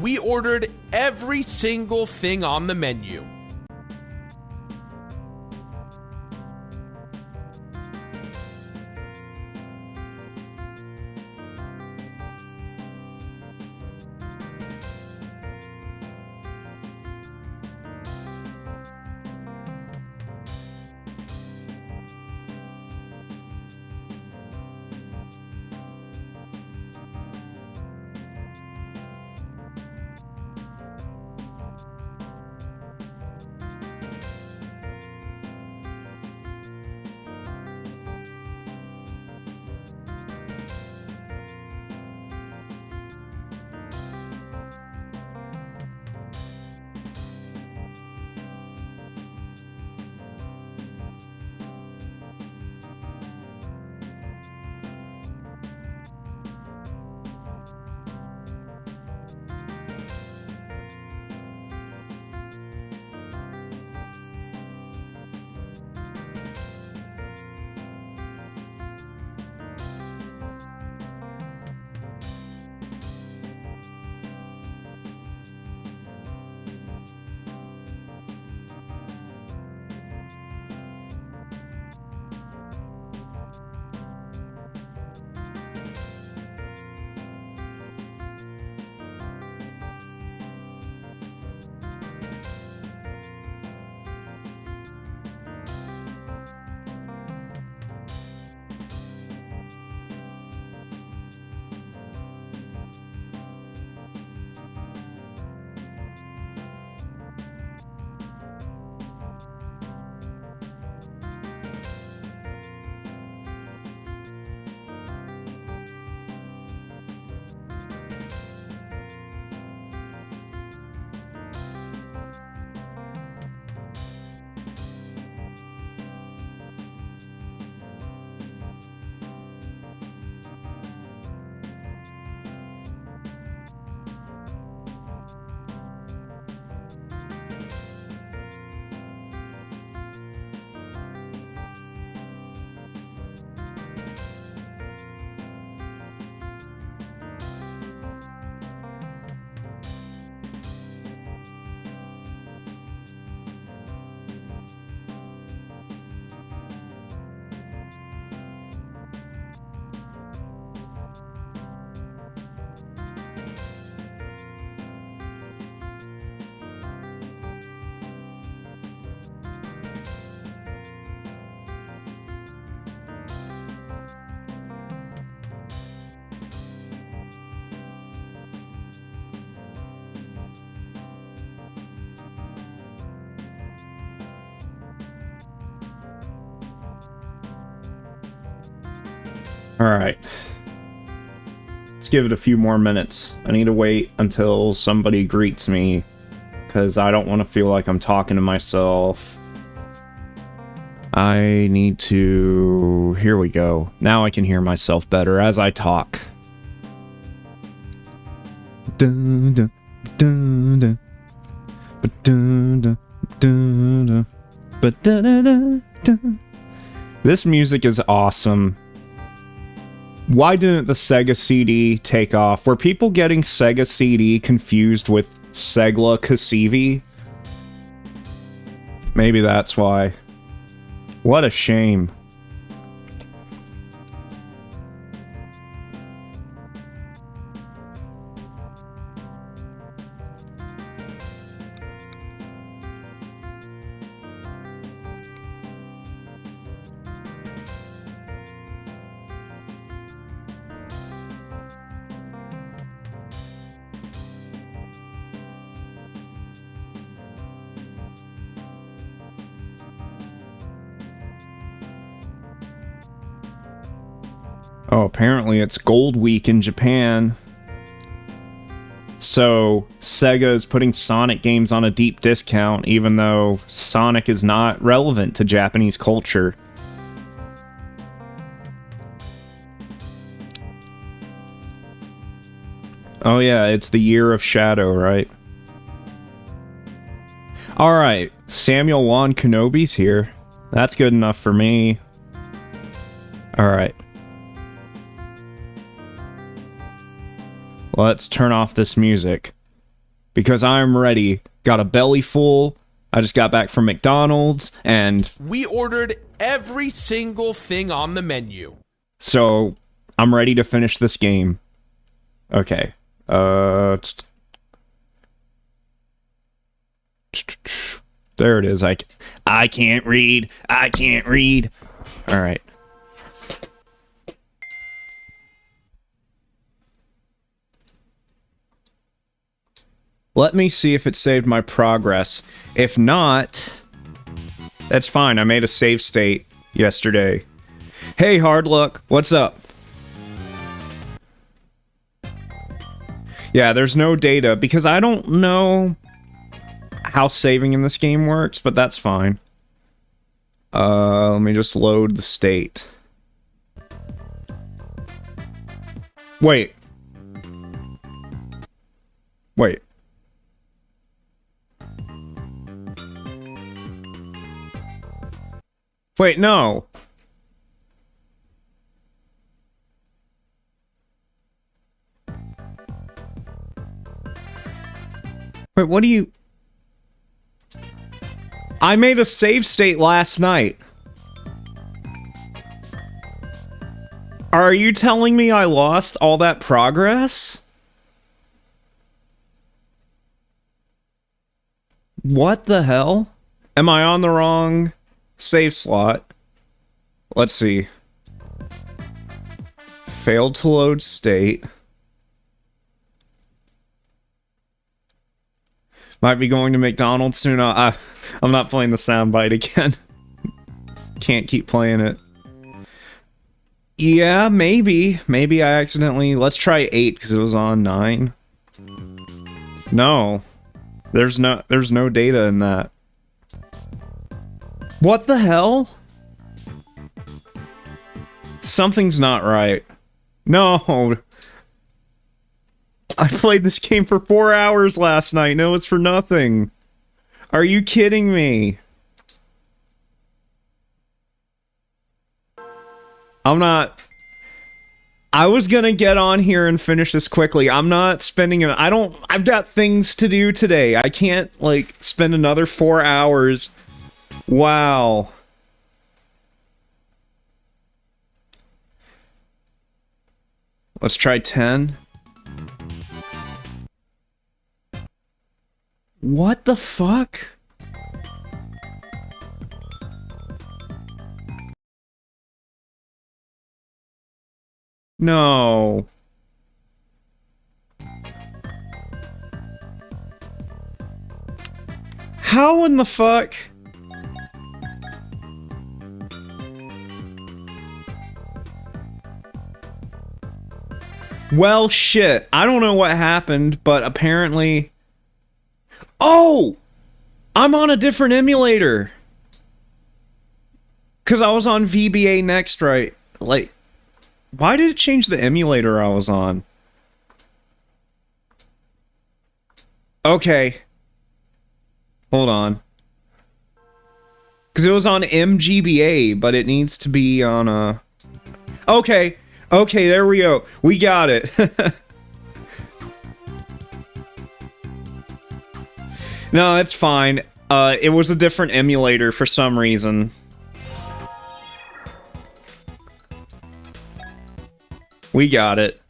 we ordered every single thing on the menu. Alright. Let's give it a few more minutes. I need to wait until somebody greets me, because I don't want to feel like I'm talking to myself. I need to... Here we go. Now I can hear myself better as I talk. Dun, dun, dun, dun. Dun, dun, dun, dun. But dun, dun, dun, dun. This music is awesome. Why didn't the Sega CD take off? Were people getting Sega CD confused with Segla Cassivi? Maybe that's why. What a shame. Oh, apparently it's Gold Week in Japan. So, Sega is putting Sonic games on a deep discount, even though Sonic is not relevant to Japanese culture. Oh yeah, it's the Year of Shadow, right? Alright, Samuel Wan Kenobi's here. That's good enough for me. Alright. Let's turn off this music. because I'm ready. Got a belly full. I just got back from McDonald's, and We ordered every single thing on the menu. so I'm ready to finish this game. Okay. There it is. I can't read. I can't read. All right. Let me see if it saved my progress. If not, that's fine. I made a save state yesterday. Hey, Hard Luck. What's up? Yeah, there's no data because I don't know how saving in this game works, but that's fine. Let me just load the state. Wait. Wait. Wait, no. Wait, what do you... I made a save state last night. Are you telling me I lost all that progress? What the hell? Am I on the wrong save slot? Let's see. Failed to load state. Might be going to McDonald's soon. I'm not playing the soundbite again. Can't keep playing it. Yeah, maybe. Maybe I accidentally... Let's try 8 because it was on 9. No. There's no data in that. What the hell? Something's not right. No. I played this game for 4 hours last night. No, it's for nothing. Are you kidding me? I'm not... I was gonna get on here and finish this quickly. I'm not spending it. I've got things to do today. I can't, like, spend another 4 hours. Wow. Let's try 10. What the fuck? No. How in the fuck? Well, shit. I don't know what happened, but apparently... Oh! I'm on a different emulator! Because I was on VBA Next, right? Like... Why did it change the emulator I was on? Okay. Hold on. Because it was on MGBA, but it needs to be on a... Okay. Okay, there we go. We got it. No, it's fine. It was a different emulator for some reason. We got it.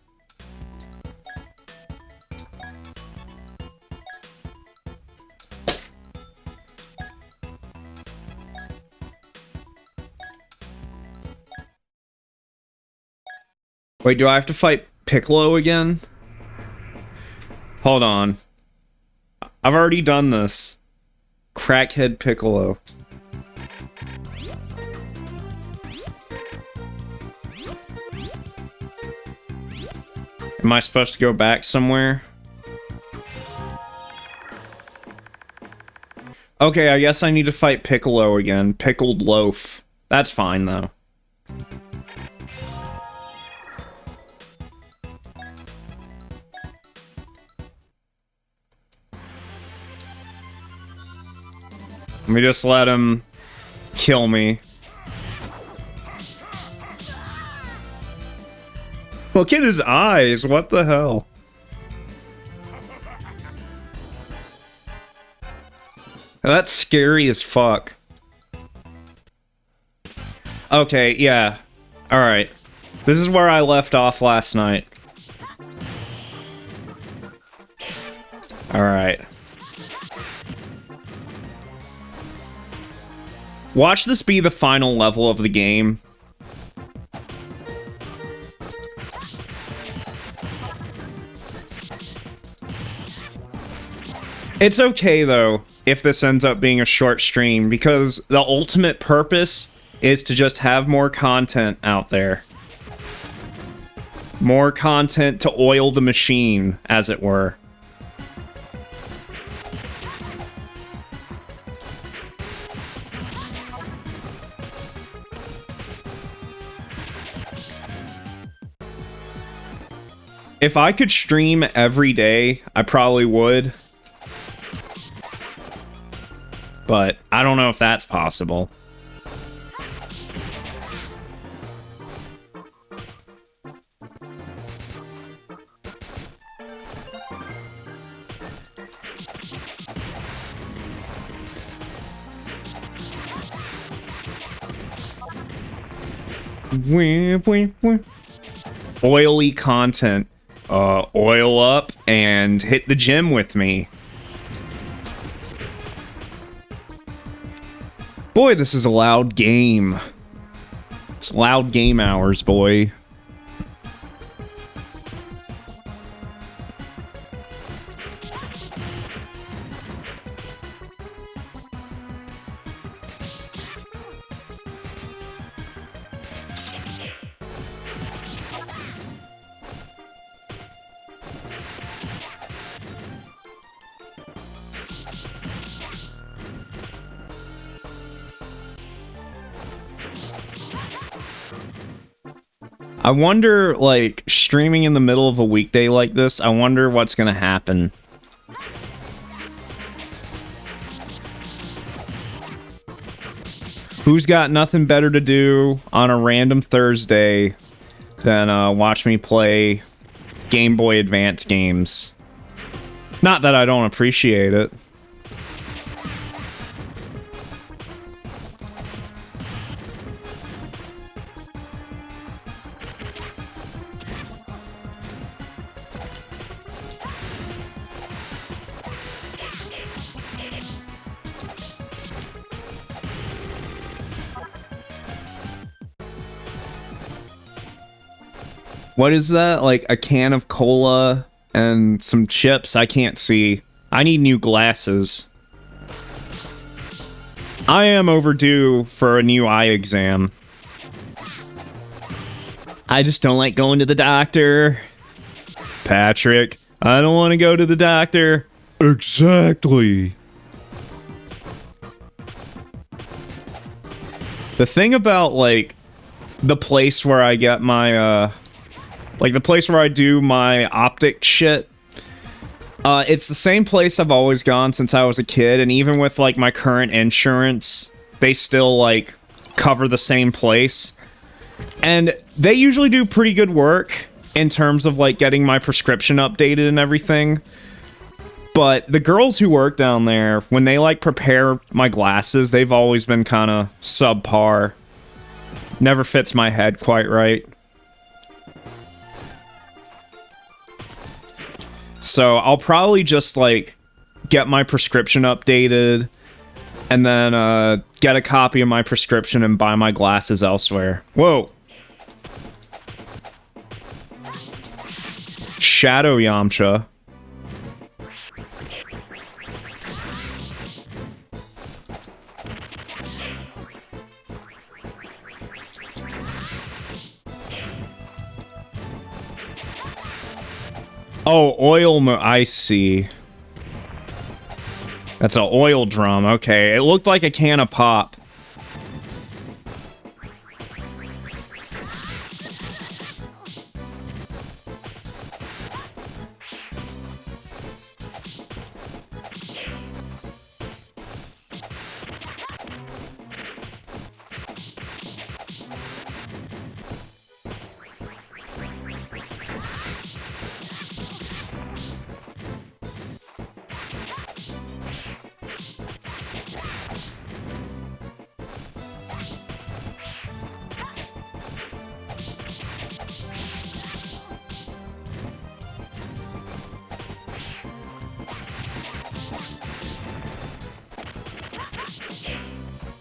Wait, do I have to fight Piccolo again? Hold on. I've already done this. Crackhead Piccolo. Am I supposed to go back somewhere? Okay, I guess I need to fight Piccolo again. Pickled Loaf. That's fine, though. Let me just let him kill me. Look at his eyes, what the hell? That's scary as fuck. Okay, yeah. Alright. This is where I left off last night. Alright. Watch this be the final level of the game. It's okay, though, if this ends up being a short stream, because the ultimate purpose is to just have more content out there. More content to oil the machine, as it were. If I could stream every day, I probably would. But I don't know if that's possible. Oily content. Oil up and hit the gym with me. Boy, this is a loud game. It's loud game hours, boy. I wonder, like, streaming in the middle of a weekday like this, I wonder what's gonna happen. Who's got nothing better to do on a random Thursday than watch me play Game Boy Advance games? Not that I don't appreciate it. What is that? Like a can of cola and some chips? I can't see. I need new glasses. I am overdue for a new eye exam. I just don't like going to the doctor. Patrick, I don't want to go to the doctor. Exactly. The thing about, like, the place where I get my, like, the place where I do my optic shit, it's the same place I've always gone since I was a kid, and even with, like, my current insurance, they still, like, cover the same place. And they usually do pretty good work in terms of, like, getting my prescription updated and everything. But the girls who work down there, when they, like, prepare my glasses, they've always been kind of subpar. Never fits my head quite right. So I'll probably just, like, get my prescription updated and then get a copy of my prescription and buy my glasses elsewhere. Whoa. Shadow Yamcha. Oh, I see. That's an oil drum. Okay, it looked like a can of pop.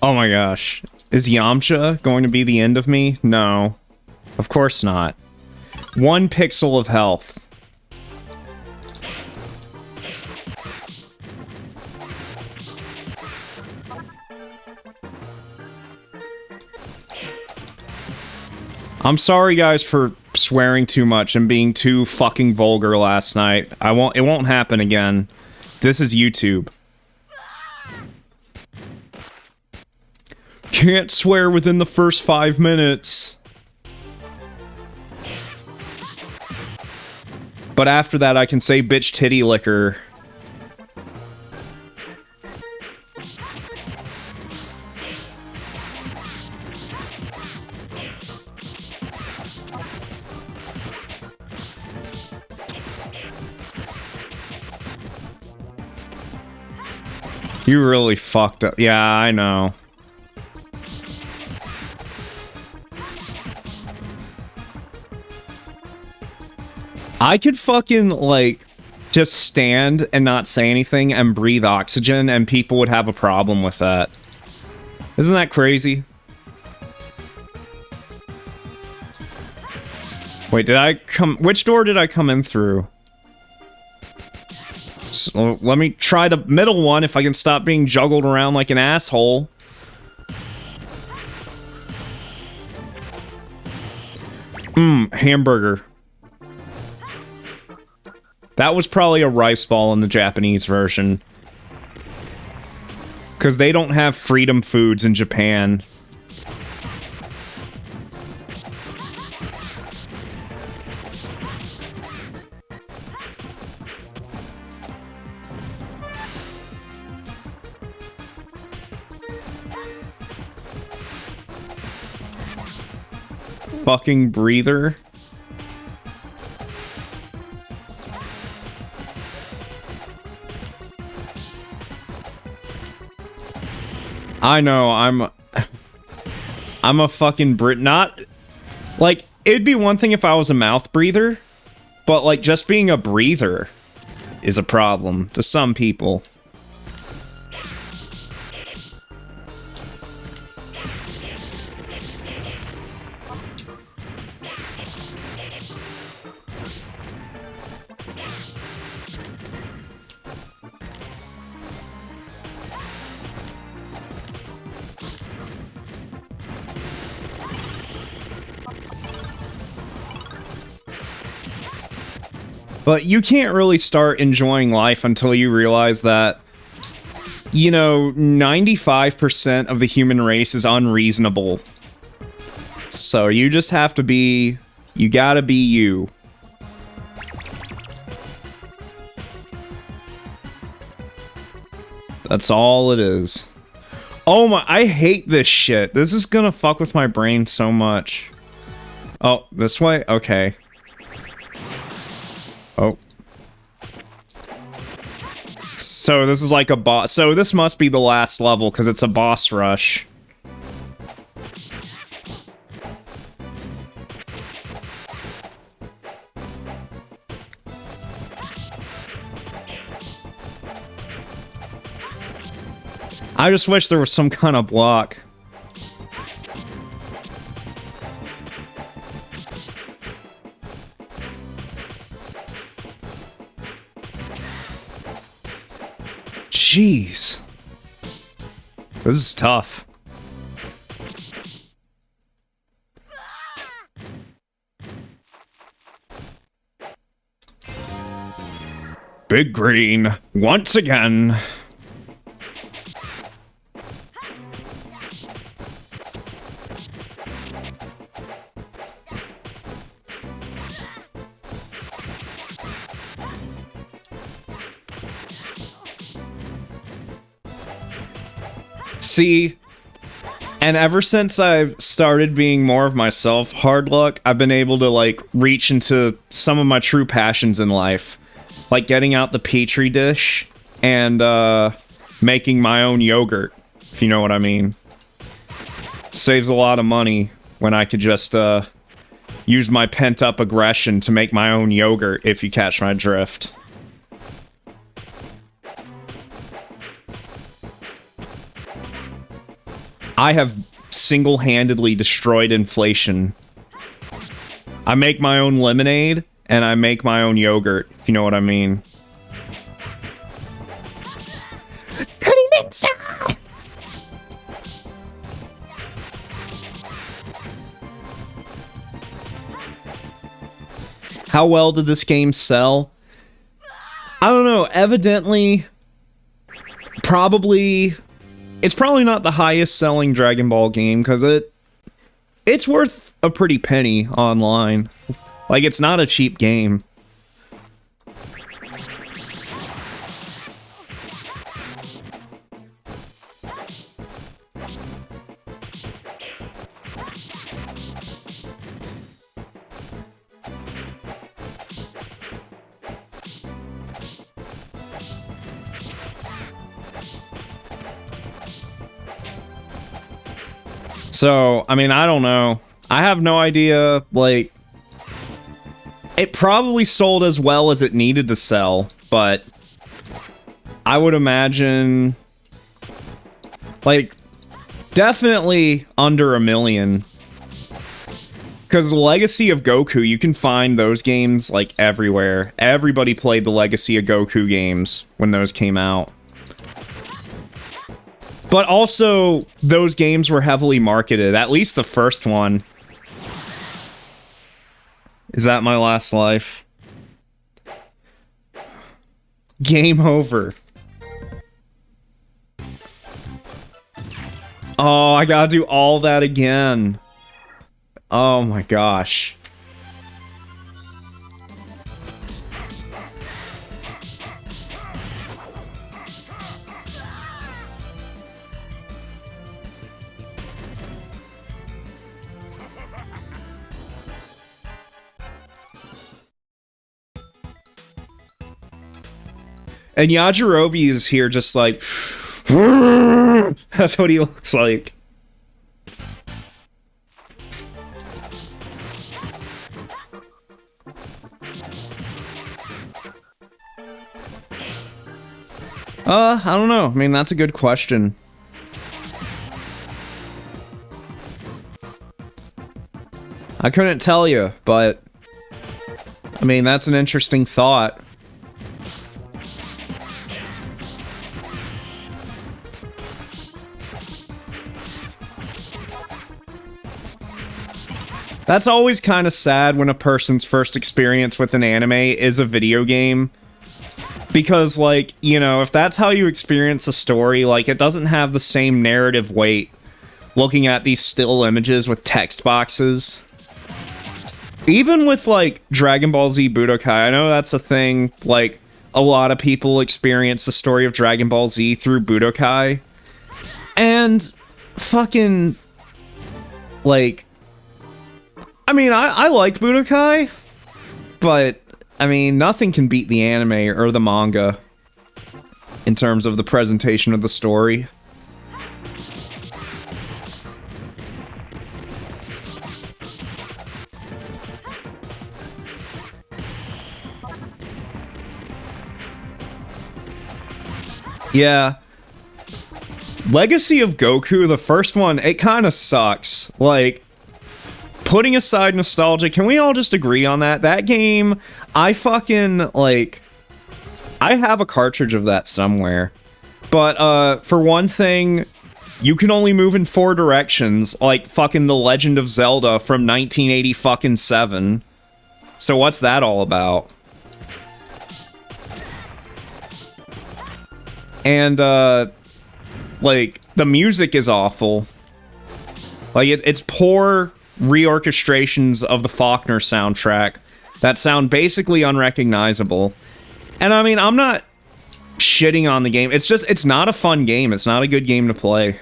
Oh my gosh. Is Yamcha going to be the end of me? No. Of course not. 1 pixel of health. I'm sorry guys for swearing too much and being too fucking vulgar last night. It won't happen again. This is YouTube. Can't swear within the first 5 minutes. But after that I can say bitch titty liquor. You really fucked up. Yeah, I know. I could fucking, like, just stand and not say anything and breathe oxygen and people would have a problem with that. Isn't that crazy? Wait, which door did I come in through? So, let me try the middle one if I can stop being juggled around like an asshole. Hamburger. That was probably a rice ball in the Japanese version. Because they don't have freedom foods in Japan. Fucking breather. I know, I'm a fucking not, like, it'd be one thing if I was a mouth breather, but, like, just being a breather is a problem to some people. But you can't really start enjoying life until you realize that, you know, 95% of the human race is unreasonable. So you just have to be... You gotta be you. That's all it is. Oh my... I hate this shit. This is gonna fuck with my brain so much. Oh, this way? Okay. Oh. So this is like a boss. So this must be the last level because it's a boss rush. I just wish there was some kind of block. Jeez. This is tough. Big Green, once again. See, and ever since I've started being more of myself, hard luck, I've been able to, like, reach into some of my true passions in life. Like getting out the Petri dish and making my own yogurt, if you know what I mean. Saves a lot of money when I could just use my pent-up aggression to make my own yogurt, if you catch my drift. I have single-handedly destroyed inflation. I make my own lemonade, and I make my own yogurt, if you know what I mean. How well did this game sell? I don't know. Evidently, probably... It's probably not the highest selling Dragon Ball game, because it's worth a pretty penny online. Like, it's not a cheap game. So, I mean, I don't know. I have no idea, like... It probably sold as well as it needed to sell, but... I would imagine... Like, definitely under 1 million. Because Legacy of Goku, you can find those games, like, everywhere. Everybody played the Legacy of Goku games when those came out. But also, those games were heavily marketed. At least the first one. Is that my last life? Game over. Oh, I gotta do all that again. Oh my gosh. And Yajirobe is here just like... That's what he looks like. I don't know. I mean, that's a good question. I couldn't tell you, but... I mean, that's an interesting thought. That's always kind of sad when a person's first experience with an anime is a video game. Because, like, you know, if that's how you experience a story, like, it doesn't have the same narrative weight looking at these still images with text boxes. Even with, like, Dragon Ball Z Budokai, I know that's a thing, like, a lot of people experience the story of Dragon Ball Z through Budokai. And fucking, like... I mean, I like Budokai, but, I mean, nothing can beat the anime or the manga in terms of the presentation of the story. Yeah. Legacy of Goku, the first one, it kind of sucks. Like... Putting aside nostalgia, can we all just agree on that? That game, I fucking, like... I have a cartridge of that somewhere. But, for one thing, you can only move in 4 directions, like fucking The Legend of Zelda from 1987. So what's that all about? And, like, the music is awful. Like, it's poor... reorchestrations of the Faulkner soundtrack that sound basically unrecognizable. And I mean, I'm not shitting on the game. It's just, it's not a fun game. It's not a good game to play.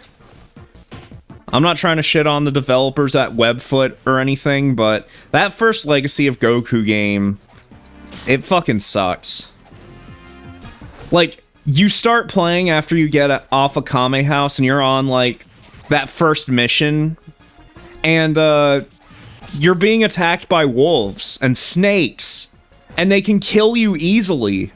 I'm not trying to shit on the developers at Webfoot or anything, but that first Legacy of Goku game, it fucking sucks. Like, you start playing after you get off a Kame house and you're on, like, that first mission... And, you're being attacked by wolves and snakes, and they can kill you easily.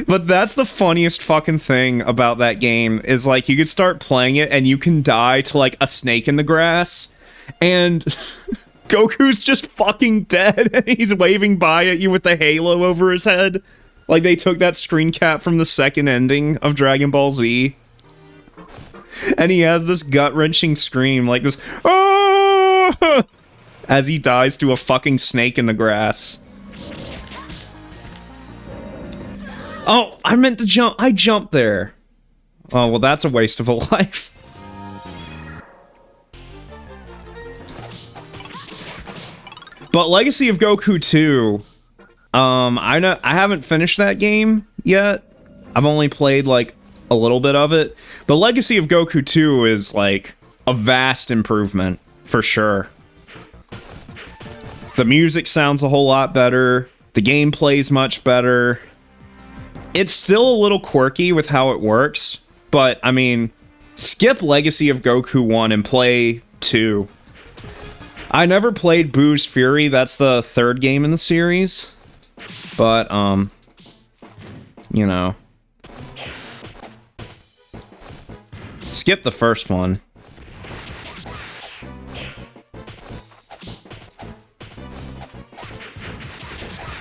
But that's the funniest fucking thing about that game is like you could start playing it and you can die to like a snake in the grass and Goku's just fucking dead and he's waving by at you with the halo over his head. Like they took that screen cap from the second ending of Dragon Ball Z. And he has this gut-wrenching scream like this "Ah!" as he dies to a fucking snake in the grass. Oh, I meant to jump. I jumped there. Oh, well, that's a waste of a life. But Legacy of Goku 2, I haven't finished that game yet. I've only played, like, a little bit of it. But Legacy of Goku 2 is, like, a vast improvement, for sure. The music sounds a whole lot better. The gameplay's much better. It's still a little quirky with how it works, but, I mean, skip Legacy of Goku 1 and play 2. I never played Boo's Fury, that's the third game in the series, but, you know. Skip the first one.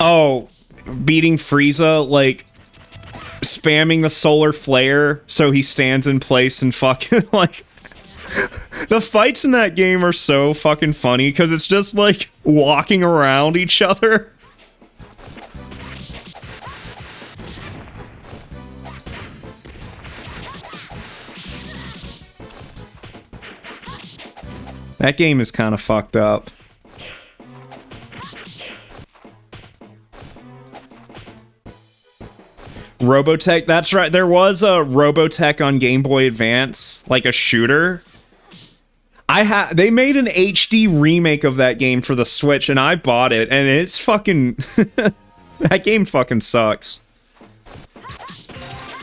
Oh, beating Frieza, like, spamming the solar flare so he stands in place and fucking like the fights in that game are so fucking funny because it's just like walking around each other. That game is kind of fucked up. Robotech, that's right. There was a Robotech on Game Boy Advance, like a shooter. They made an HD remake of that game for the Switch, and I bought it, and it's fucking... that game fucking sucks.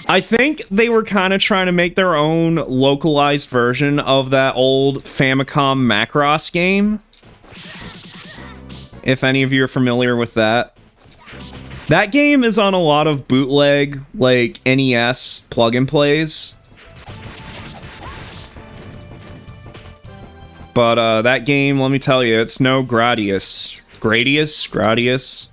I think they were kind of trying to make their own localized version of that old Famicom Macross game. If any of you are familiar with that. That game is on a lot of bootleg, like, NES plug-and-plays. But, that game, let me tell you, it's no Gradius. Gradius?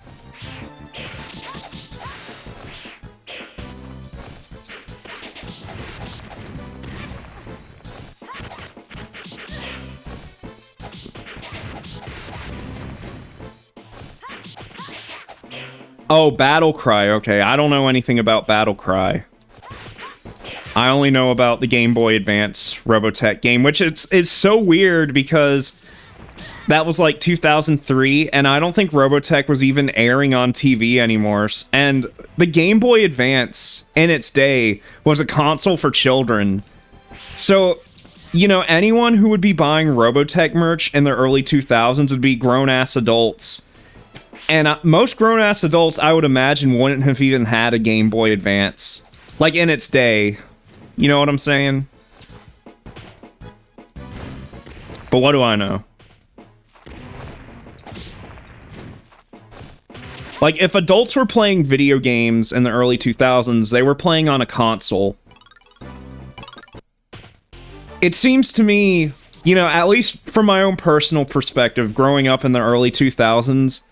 Oh, Battle Cry. Okay, I don't know anything about Battle Cry. I only know about the Game Boy Advance Robotech game, which is so weird because that was like 2003, and I don't think Robotech was even airing on TV anymore. And the Game Boy Advance, in its day, was a console for children. So, you know, anyone who would be buying Robotech merch in the early 2000s would be grown-ass adults. And most grown-ass adults, I would imagine, wouldn't have even had a Game Boy Advance. Like, in its day. You know what I'm saying? But what do I know? Like, if adults were playing video games in the early 2000s, they were playing on a console. It seems to me, you know, at least from my own personal perspective, growing up in the early 2000s,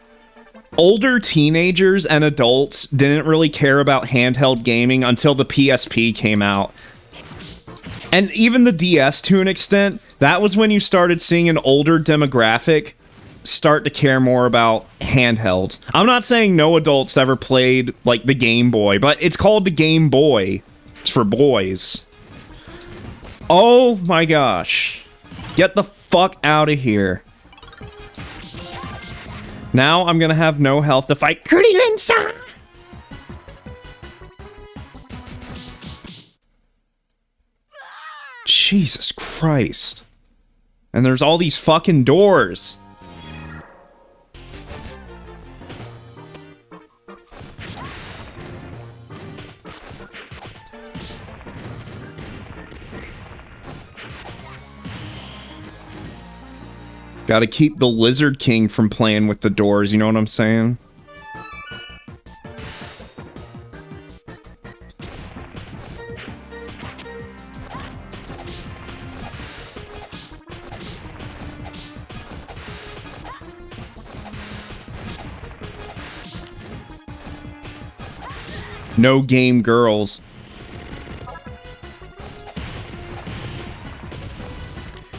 older teenagers and adults didn't really care about handheld gaming until the PSP came out. And even the DS, to an extent, that was when you started seeing an older demographic start to care more about handhelds. I'm not saying no adults ever played, like, the Game Boy, but it's called the Game Boy. It's for boys. Oh my gosh. Get the fuck out of here. Now I'm gonna have no health to fight Kuririn-san! Jesus Christ. And there's all these fucking doors. Gotta keep the Lizard King from playing with the doors, you know what I'm saying? No game girls.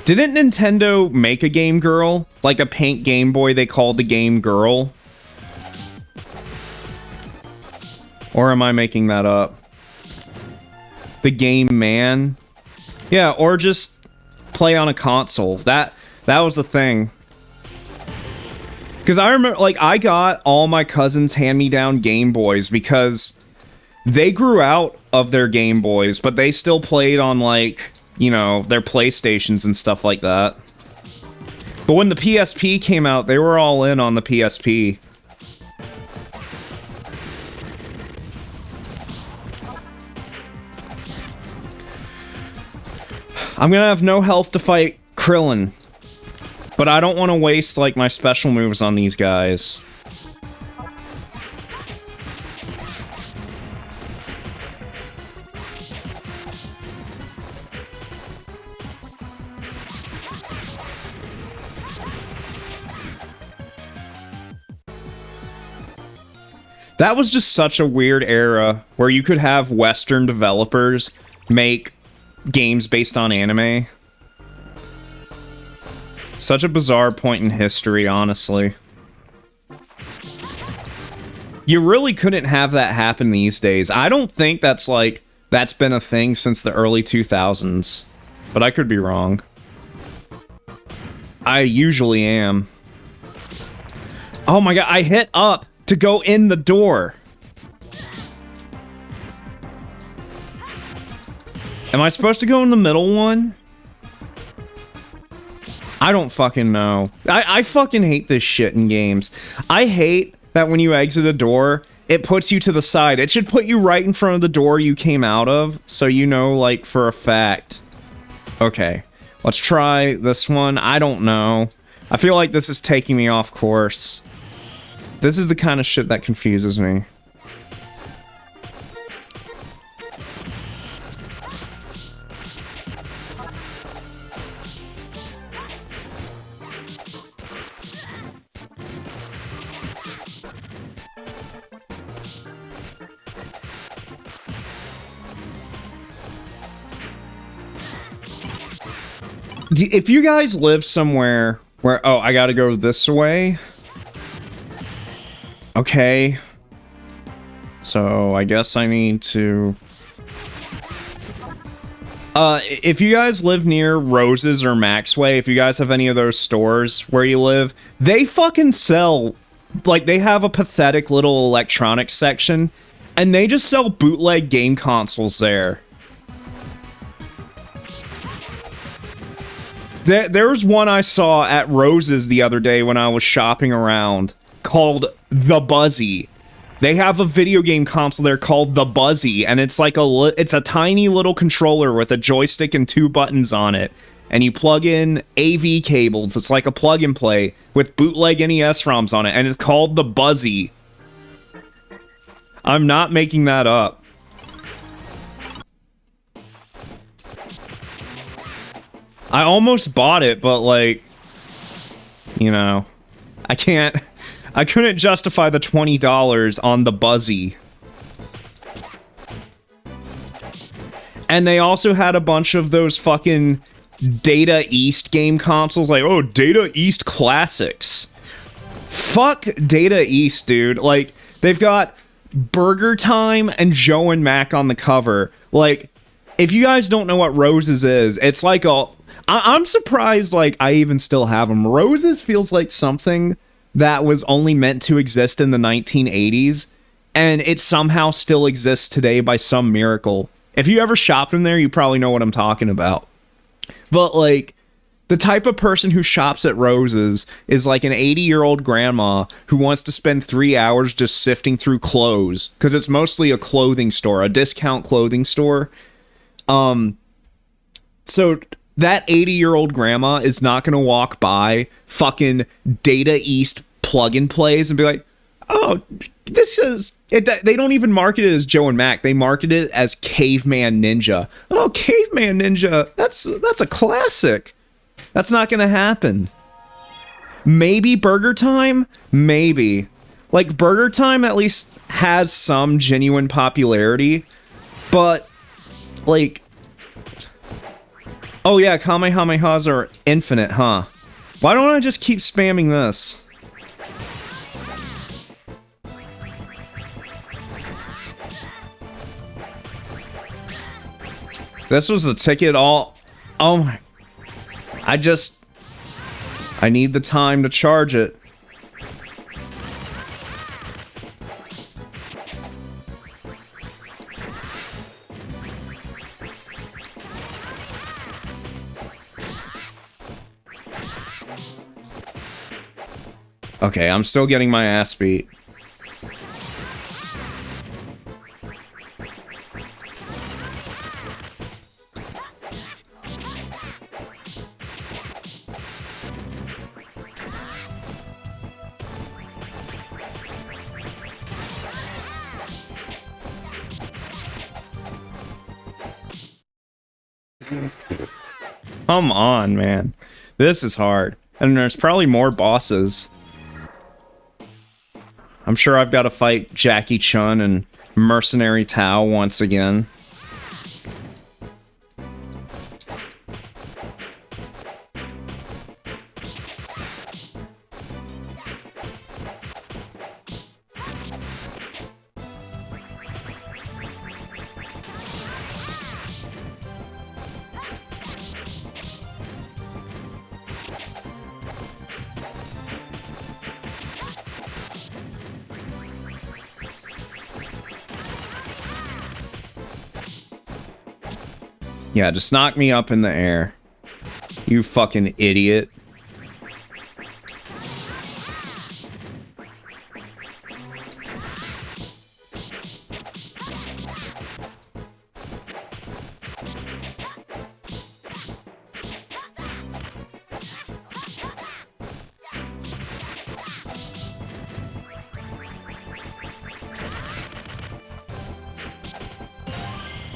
Didn't Nintendo make a Game Girl? Like a pink Game Boy they called the Game Girl? Or am I making that up? The Game Man? Yeah, or just play on a console. That was the thing. Because I remember, like, I got all my cousins' hand-me-down Game Boys because they grew out of their Game Boys, but they still played on, like, you know, their PlayStations and stuff like that. But when the PSP came out, they were all in on the PSP. I'm gonna have no health to fight Krillin. But I don't want to waste, like, my special moves on these guys. That was just such a weird era where you could have Western developers make games based on anime. Such a bizarre point in history, honestly. You really couldn't have that happen these days. I don't think that's been a thing since the early 2000s. But I could be wrong. I usually am. Oh my god, I hit up to go in the door. Am I supposed to go in the middle one? I don't fucking know. I fucking hate this shit in games. I hate that when you exit a door, it puts you to the side. It should put you right in front of the door you came out of, so you know, like, for a fact. Okay, let's try this one. I don't know. I feel like this is taking me off course. This is the kind of shit that confuses me. If you guys live somewhere where... Oh, I gotta go this way? Okay. So, I guess I need to... if you guys live near Rose's or Maxway, if you guys have any of those stores where you live, they fucking sell... Like, they have a pathetic little electronics section, and they just sell bootleg game consoles there. There was one I saw at Rose's the other day when I was shopping around called The Buzzy. They have a video game console there called The Buzzy, and it's like it's a tiny little controller with a joystick and 2 buttons on it. And you plug in AV cables. It's like a plug and play with bootleg NES ROMs on it, and it's called The Buzzy. I'm not making that up. I almost bought it, but, like, you know, I couldn't justify the $20 on The Buzzy. And they also had a bunch of those fucking Data East game consoles, like, oh, Data East Classics. Fuck Data East, dude. Like, they've got Burger Time and Joe and Mac on the cover. Like, if you guys don't know what Roses is, it's like a... I'm surprised, like, I even still have them. Roses feels like something that was only meant to exist in the 1980s, and it somehow still exists today by some miracle. If you ever shopped in there, you probably know what I'm talking about. But, like, the type of person who shops at Roses is like an 80-year-old grandma who wants to spend 3 hours just sifting through clothes, because it's mostly a clothing store, a discount clothing store. So... That 80-year-old grandma is not going to walk by fucking Data East plug-and plays and be like, oh, this is... They don't even market it as Joe and Mac. They market it as Caveman Ninja. Oh, Caveman Ninja, that's a classic. That's not going to happen. Maybe Burger Time? Maybe. Like, Burger Time at least has some genuine popularity, but, like... Oh yeah, Kamehamehas are infinite, huh? Why don't I just keep spamming this? This was the ticket all... Oh my... I need the time to charge it. Okay, I'm still getting my ass beat. Come on, man. This is hard. And there's probably more bosses. I'm sure I've got to fight Jackie Chun and Mercenary Tao once again. Yeah, just knock me up in the air. You fucking idiot.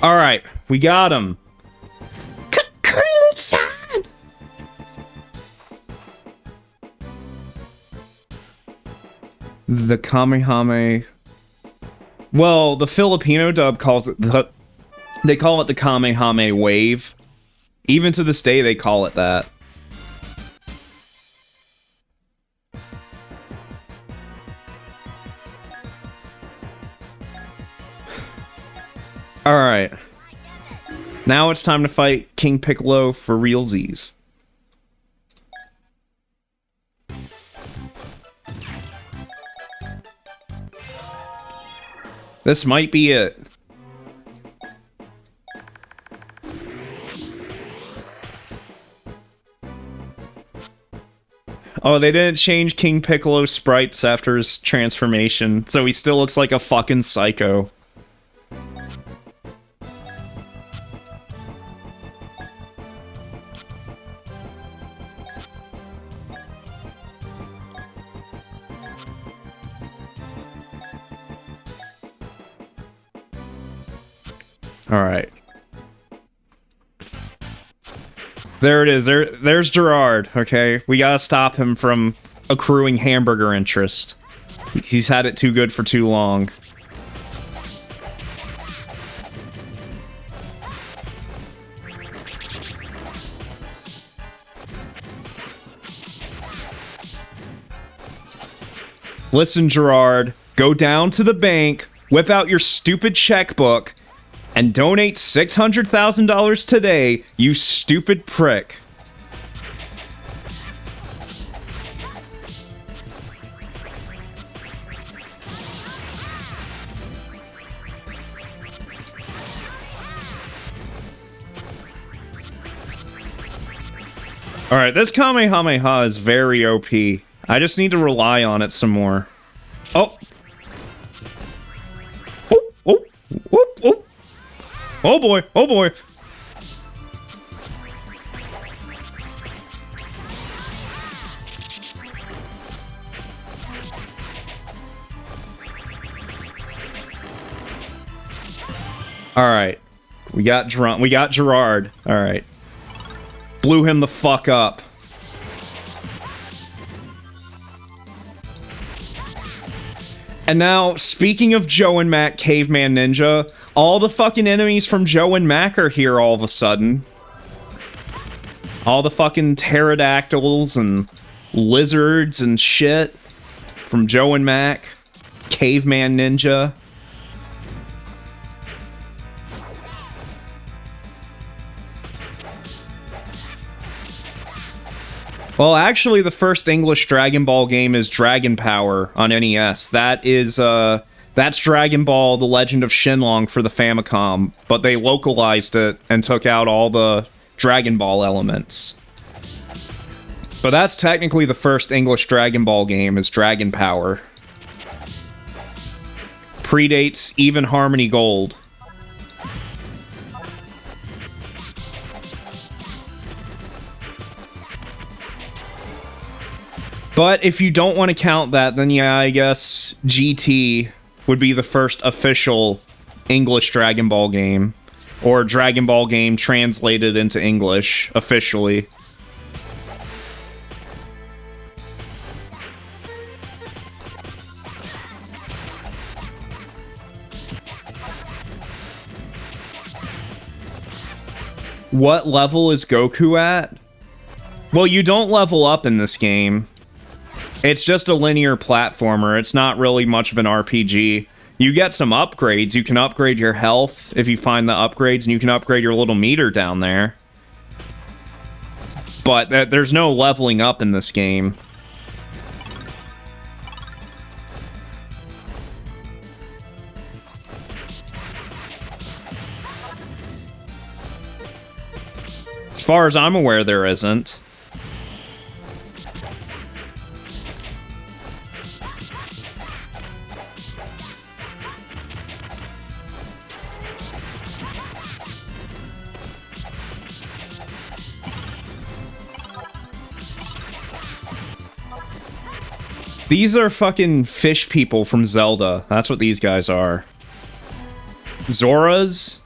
All right, we got him. The Kamehame... Well, the Filipino dub calls it... They call it the Kamehame wave. Even to this day, they call it that. Alright. Now it's time to fight King Piccolo for realsies. This might be it. Oh, they didn't change King Piccolo's sprites after his transformation, so he still looks like a fucking psycho. Alright. There it is. There's Gerard, okay? We gotta stop him from accruing hamburger interest. He's had it too good for too long. Listen, Gerard. Go down to the bank, whip out your stupid checkbook, and donate $600,000 today, you stupid prick. Alright, this Kamehameha is very OP. I just need to rely on it some more. Oh! Oh! Oh! Oh! Oh! Oh boy! Oh boy! Alright. We got Gerard. Alright. Blew him the fuck up. And now, speaking of Joe and Mac Caveman Ninja, all the fucking enemies from Joe and Mac are here all of a sudden. All the fucking pterodactyls and lizards and shit from Joe and Mac, Caveman Ninja. Well, actually, the first English Dragon Ball game is Dragon Power on NES. That's Dragon Ball: The Legend of Shenlong for the Famicom, but they localized it and took out all the Dragon Ball elements. But that's technically the first English Dragon Ball game, is Dragon Power. Predates even Harmony Gold. But if you don't want to count that, then yeah, I guess GT would be the first official English Dragon Ball game. Or Dragon Ball game translated into English, officially. What level is Goku at? Well, you don't level up in this game. It's just a linear platformer. It's not really much of an RPG. You get some upgrades. You can upgrade your health if you find the upgrades, and you can upgrade your little meter down there. But there's no leveling up in this game. As far as I'm aware, there isn't. These are fucking fish people from Zelda. That's what these guys are. Zoras?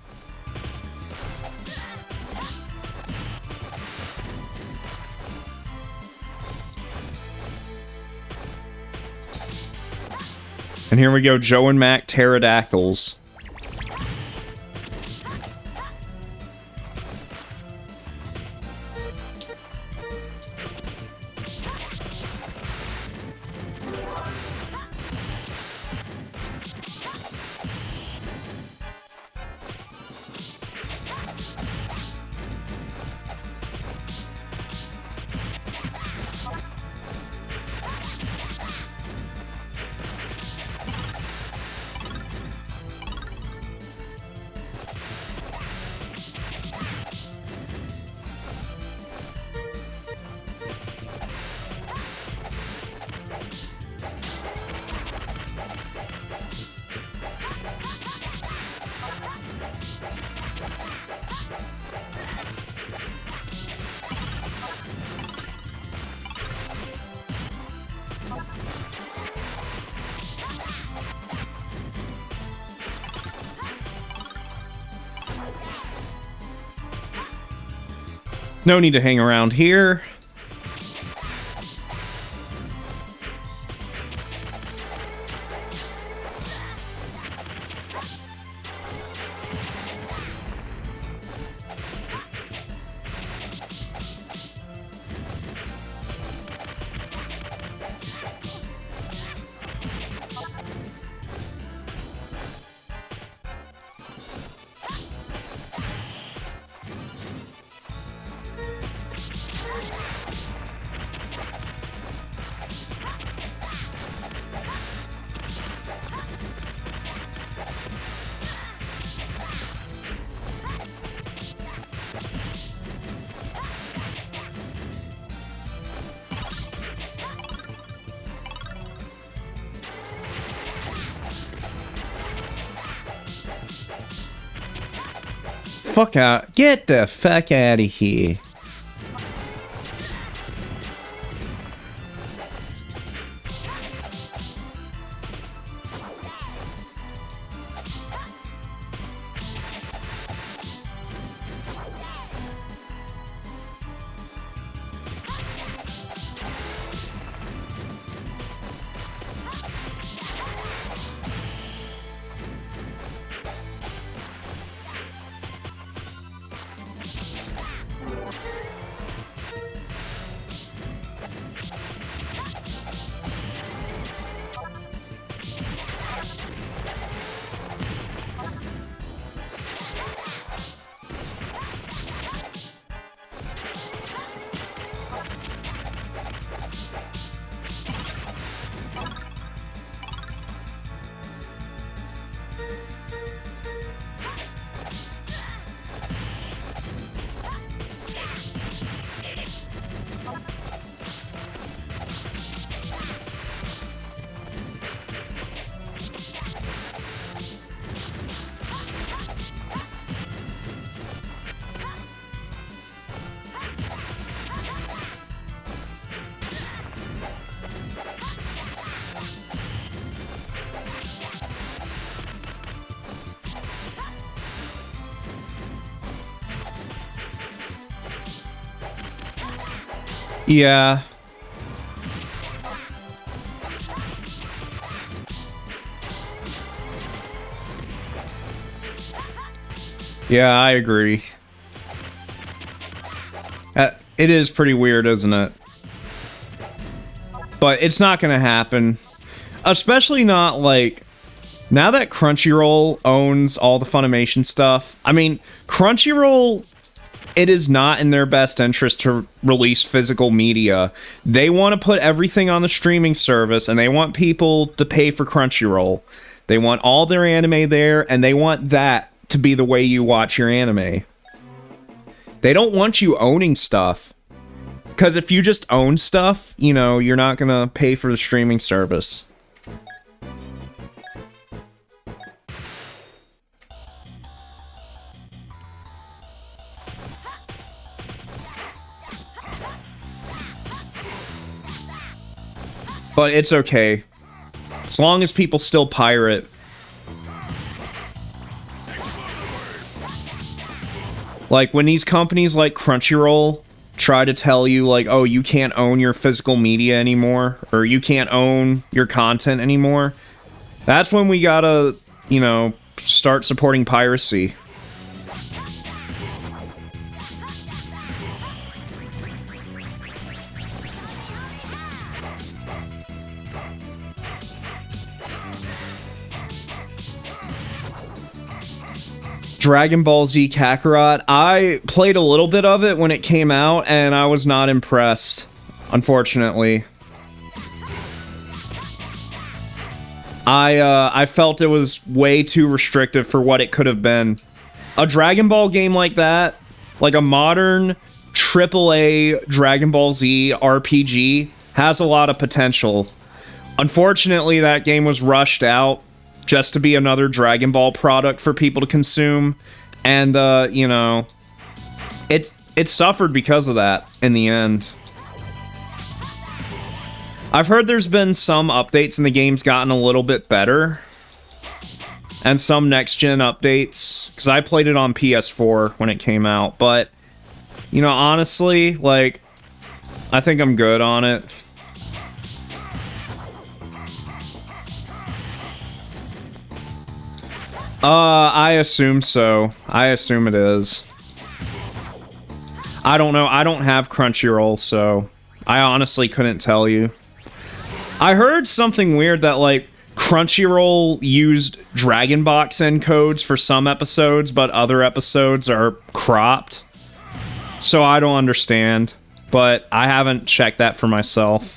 And here we go, Joe and Mac Pterodactyls. No need to hang around here. Fuck out. Get the fuck out of here. Yeah. Yeah, I agree. It is pretty weird, isn't it? But it's not gonna happen. Especially not, like... Now that Crunchyroll owns all the Funimation stuff... I mean, Crunchyroll... It is not in their best interest to release physical media. They want to put everything on the streaming service, and they want people to pay for Crunchyroll. They want all their anime there, and they want that to be the way you watch your anime. They don't want you owning stuff. Because if you just own stuff, you know, you're not going to pay for the streaming service. But it's okay. As long as people still pirate. Like, when these companies like Crunchyroll try to tell you, like, oh, you can't own your physical media anymore, or you can't own your content anymore, that's when we gotta, you know, start supporting piracy. Dragon Ball Z Kakarot. I played a little bit of it when it came out, and I was not impressed, unfortunately. I felt it was way too restrictive for what it could have been. A Dragon Ball game like that, like a modern AAA Dragon Ball Z RPG, has a lot of potential. Unfortunately, that game was rushed out just to be another Dragon Ball product for people to consume. And, you know, it suffered because of that in the end. I've heard there's been some updates and the game's gotten a little bit better. And some next-gen updates. Because I played it on PS4 when it came out. But, you know, honestly, like, I think I'm good on it. I assume so. I assume it is. I don't know. I don't have Crunchyroll, so I honestly couldn't tell you. I heard something weird that, like, Crunchyroll used Dragon Box encodes for some episodes, but other episodes are cropped. So I don't understand, but I haven't checked that for myself.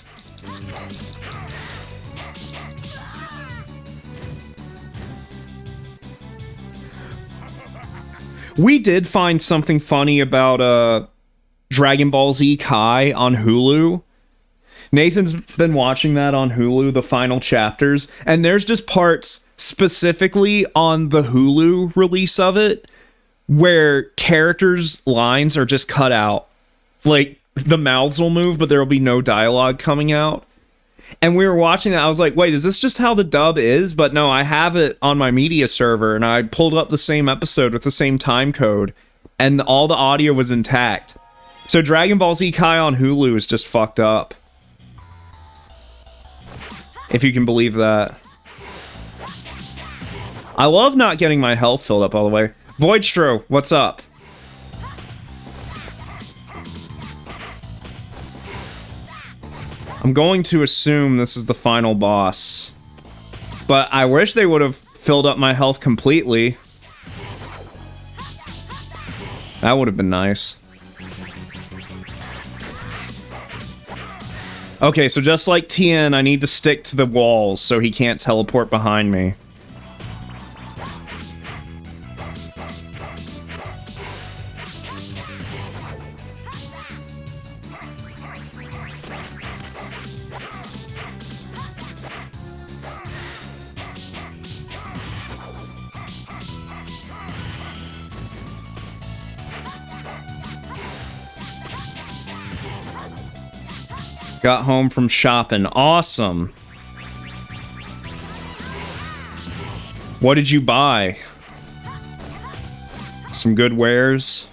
We did find something funny about Dragon Ball Z Kai on Hulu. Nathan's been watching that on Hulu, the final chapters, and there's just parts specifically on the Hulu release of it where characters' lines are just cut out. Like, the mouths will move, but there will be no dialogue coming out. And we were watching that, I was like, wait, is this just how the dub is? But no, I have it on my media server, and I pulled up the same episode with the same time code, and all the audio was intact. So Dragon Ball Z Kai on Hulu is just fucked up. If you can believe that. I love not getting my health filled up all the way. Voidstro, what's up? I'm going to assume this is the final boss. But I wish they would have filled up my health completely. That would have been nice. Okay, so just like Tien, I need to stick to the walls so he can't teleport behind me. Got home from shopping. Awesome. What did you buy? Some good wares.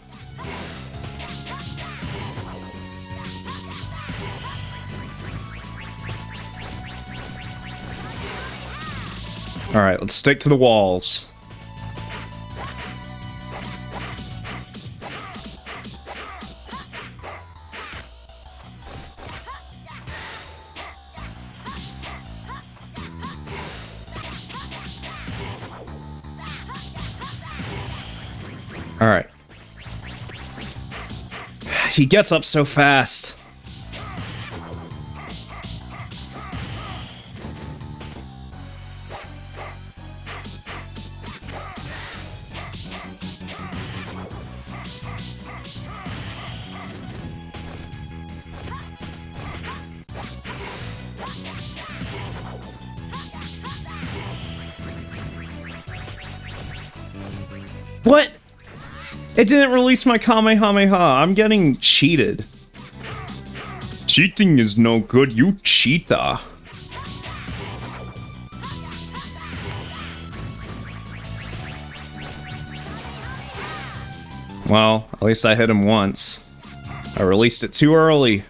Alright, let's stick to the walls. Alright. He gets up so fast. What? It didn't release my Kamehameha. I'm getting cheated. Cheating is no good, you cheetah. Well, at least I hit him once. I released it too early.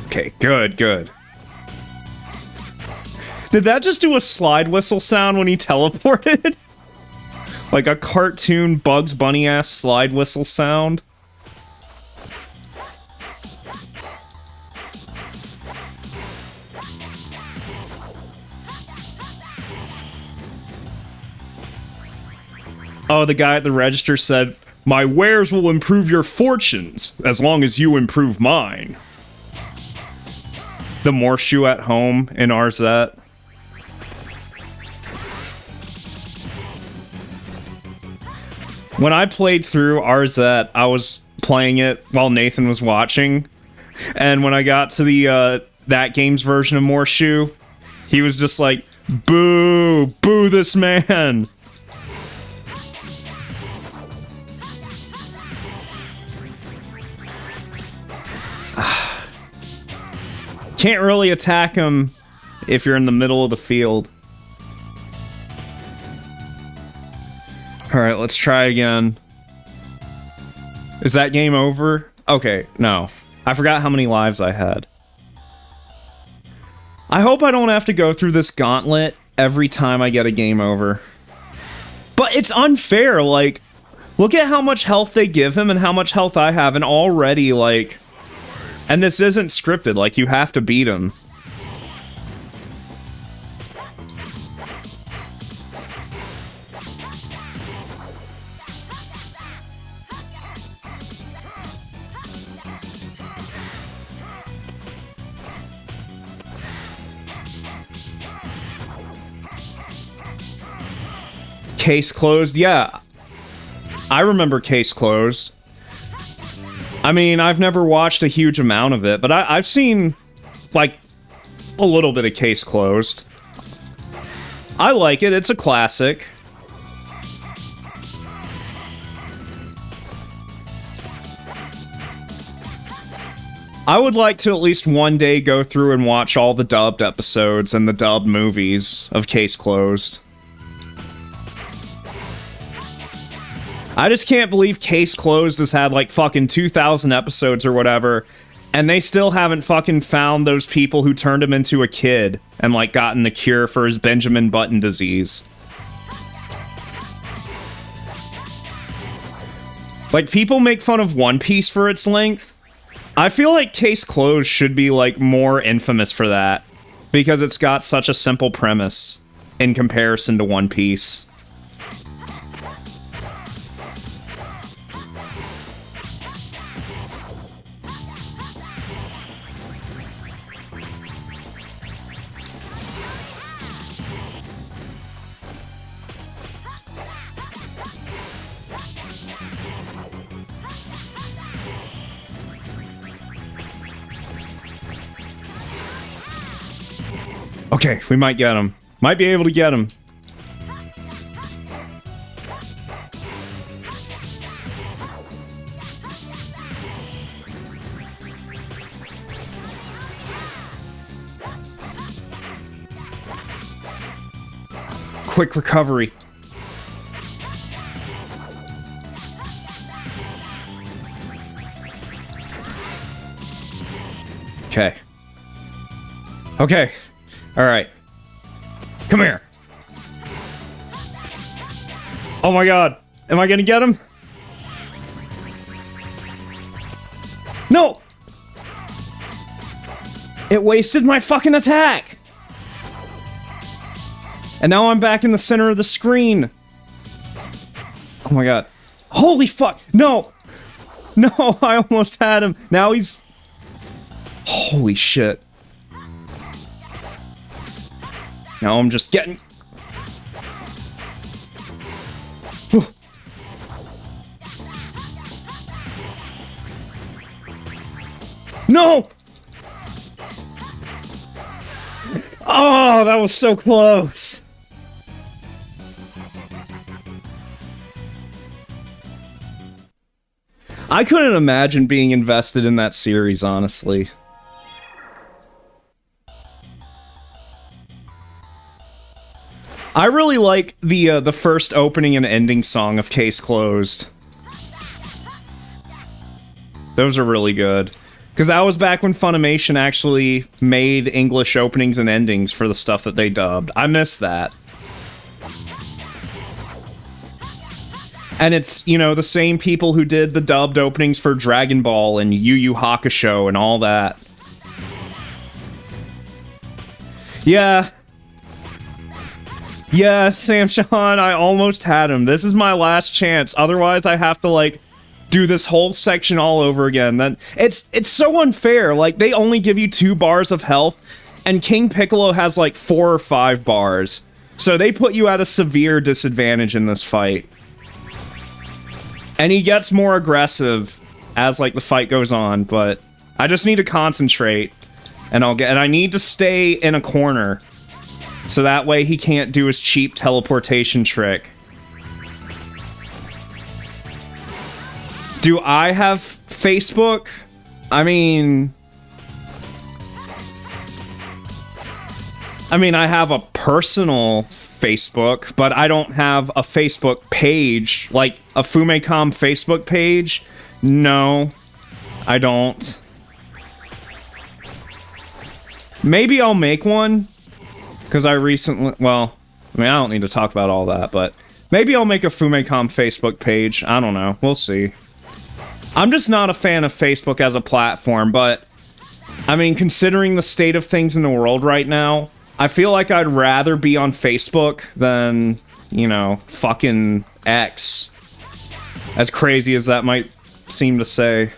Okay, good, good. Did that just do a slide whistle sound when he teleported? Like a cartoon Bugs Bunny-ass slide whistle sound? Oh, the guy at the register said, "My wares will improve your fortunes, as long as you improve mine." The Morshu at home in Arzette. When I played through Arzette, I was playing it while Nathan was watching. And when I got to the that game's version of Morshu, he was just like, "Boo! Boo this man!" Can't really attack him if you're in the middle of the field. Alright, let's try again. Is that game over? Okay, no. I forgot how many lives I had. I hope I don't have to go through this gauntlet every time I get a game over. But it's unfair, like, look at how much health they give him and how much health I have, and already, like... And this isn't scripted, like, you have to beat him. Case closed? Yeah. I remember Case Closed. I mean, I've never watched a huge amount of it, but I've seen, like, a little bit of Case Closed. I like it. It's a classic. I would like to at least one day go through and watch all the dubbed episodes and the dubbed movies of Case Closed. I just can't believe Case Closed has had like fucking 2,000 episodes or whatever, and they still haven't fucking found those people who turned him into a kid and like gotten the cure for his Benjamin Button disease. Like, people make fun of One Piece for its length. I feel like Case Closed should be like more infamous for that, because it's got such a simple premise in comparison to One Piece. Okay, we might get him. Might be able to get him. Quick recovery. Okay. Okay. Alright. Come here. Oh my god. Am I gonna get him? No! It wasted my fucking attack! And now I'm back in the center of the screen. Oh my god. Holy fuck! No! No, I almost had him. Now he's... Holy shit. Now I'm just getting... No! Oh, that was so close. I couldn't imagine being invested in that series, honestly. I really like the first opening and ending song of Case Closed. Those are really good. Because that was back when Funimation actually made English openings and endings for the stuff that they dubbed. I miss that. And it's, you know, the same people who did the dubbed openings for Dragon Ball and Yu Yu Hakusho and all that. Yeah. Yeah, Sam Sean, I almost had him. This is my last chance. Otherwise, I have to, like, do this whole section all over again. Then it's so unfair. Like, they only give you 2 bars of health, and King Piccolo has, like, 4 or 5 bars. So they put you at a severe disadvantage in this fight. And he gets more aggressive as, like, the fight goes on, but I just need to concentrate, and I need to stay in a corner, so that way he can't do his cheap teleportation trick. Do I have Facebook? I mean, I have a personal Facebook, but I don't have a Facebook page, like a FumeiCom Facebook page. No, I don't. Maybe I'll make one, because I recently, well, I mean, I don't need to talk about all that, but maybe I'll make a FumeiCom Facebook page. I don't know. We'll see. I'm just not a fan of Facebook as a platform, but, I mean, considering the state of things in the world right now, I feel like I'd rather be on Facebook than, you know, fucking X. As crazy as that might seem to say.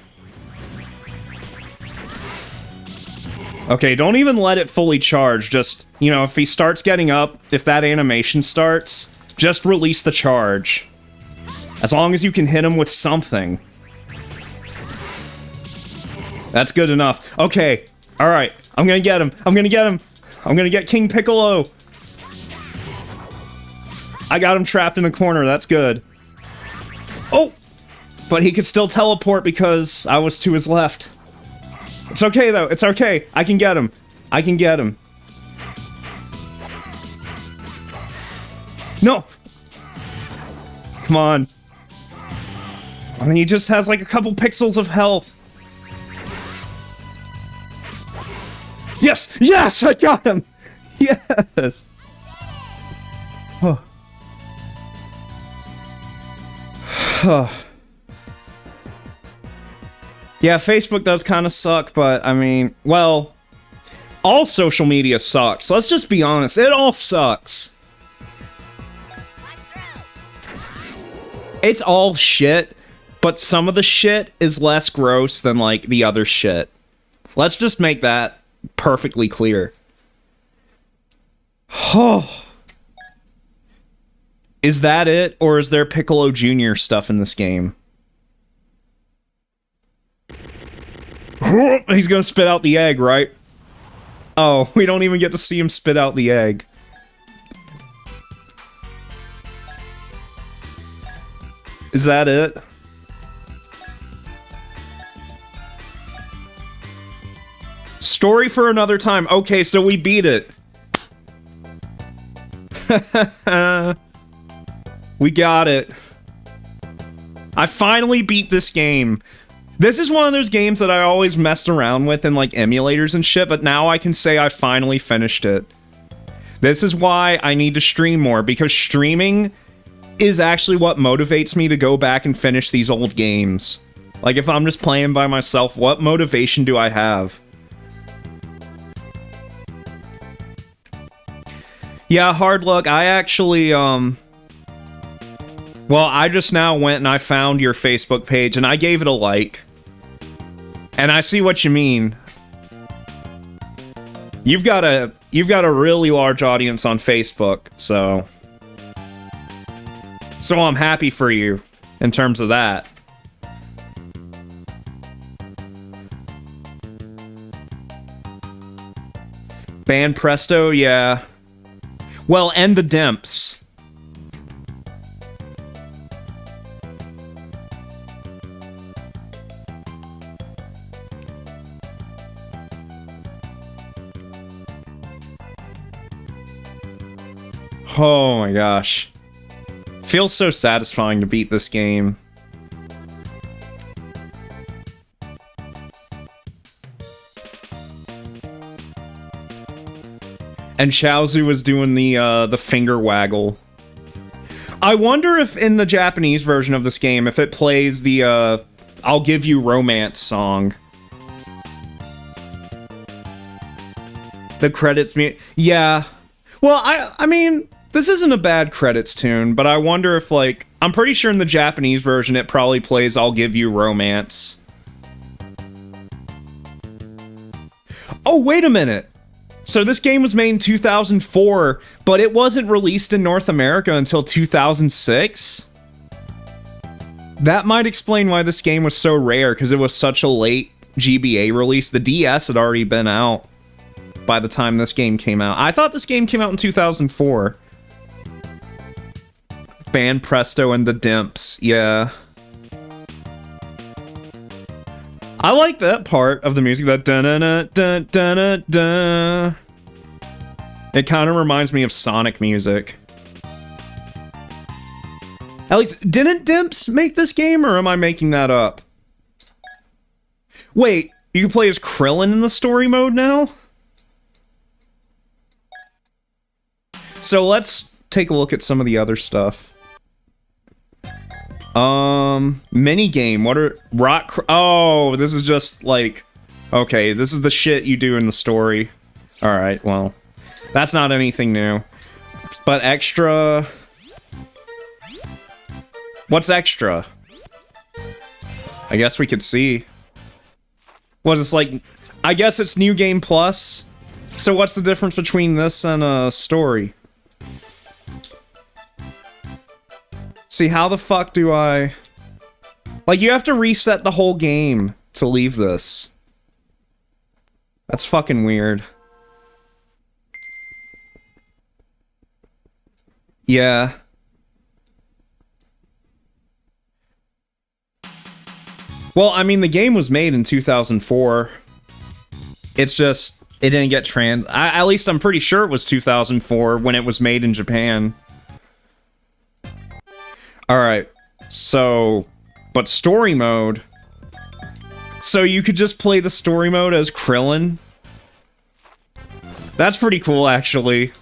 Okay, don't even let it fully charge. Just, you know, if he starts getting up, if that animation starts, just release the charge. As long as you can hit him with something. That's good enough. Okay, alright. I'm gonna get him. I'm gonna get him. I'm gonna get King Piccolo. I got him trapped in a corner. That's good. Oh! But he could still teleport because I was to his left. It's okay, though. It's okay. I can get him. I can get him. No! Come on. I mean, he just has like a couple pixels of health. Yes! Yes! I got him! Yes! Oh. Yeah, Facebook does kind of suck, but, I mean, well, all social media sucks. Let's just be honest. It all sucks. It's all shit, but some of the shit is less gross than, like, the other shit. Let's just make that perfectly clear. Oh. Is that it, or is there Piccolo Jr. stuff in this game? He's gonna spit out the egg, right? Oh, we don't even get to see him spit out the egg. Is that it? Story for another time. Okay, so we beat it. We got it. I finally beat this game. This is one of those games that I always messed around with in like emulators and shit, but now I can say I finally finished it. This is why I need to stream more, because streaming is actually what motivates me to go back and finish these old games. Like, if I'm just playing by myself, what motivation do I have? Yeah, hard luck. I actually, well, I just now went and I found your Facebook page and I gave it a like. And I see what you mean. You've got a really large audience on Facebook, so I'm happy for you in terms of that. Ban Presto, yeah. Well, and the Dimps. Oh my gosh. Feels so satisfying to beat this game. And Chaozu was doing the finger waggle. I wonder if in the Japanese version of this game, if it plays the I'll Give You Romance song. The credits me. Yeah. Well, I mean, this isn't a bad credits tune, but I wonder if, like, I'm pretty sure in the Japanese version it probably plays I'll Give You Romance. Oh, wait a minute. So this game was made in 2004, but it wasn't released in North America until 2006? That might explain why this game was so rare, because it was such a late GBA release. The DS had already been out by the time this game came out. I thought this game came out in 2004. Ban Presto and the Dimps, yeah. I like that part of the music, that da-na-na-da-da-da-da. It kind of reminds me of Sonic music. At least, didn't Dimps make this game, or am I making that up? Wait, you can play as Krillin in the story mode now? So let's take a look at some of the other stuff. Minigame. What are oh, this is just like, okay, this is the shit you do in the story. Alright, well, that's not anything new. But extra. What's extra? I guess we could see. What is like, I guess it's New Game Plus. So what's the difference between this and a story? See, how the fuck do I... Like, you have to reset the whole game to leave this. That's fucking weird. Yeah. Well, I mean, the game was made in 2004. It's just, it didn't get at least I'm pretty sure it was 2004 when it was made in Japan. Alright, so, but story mode. So you could just play the story mode as Krillin? That's pretty cool, actually.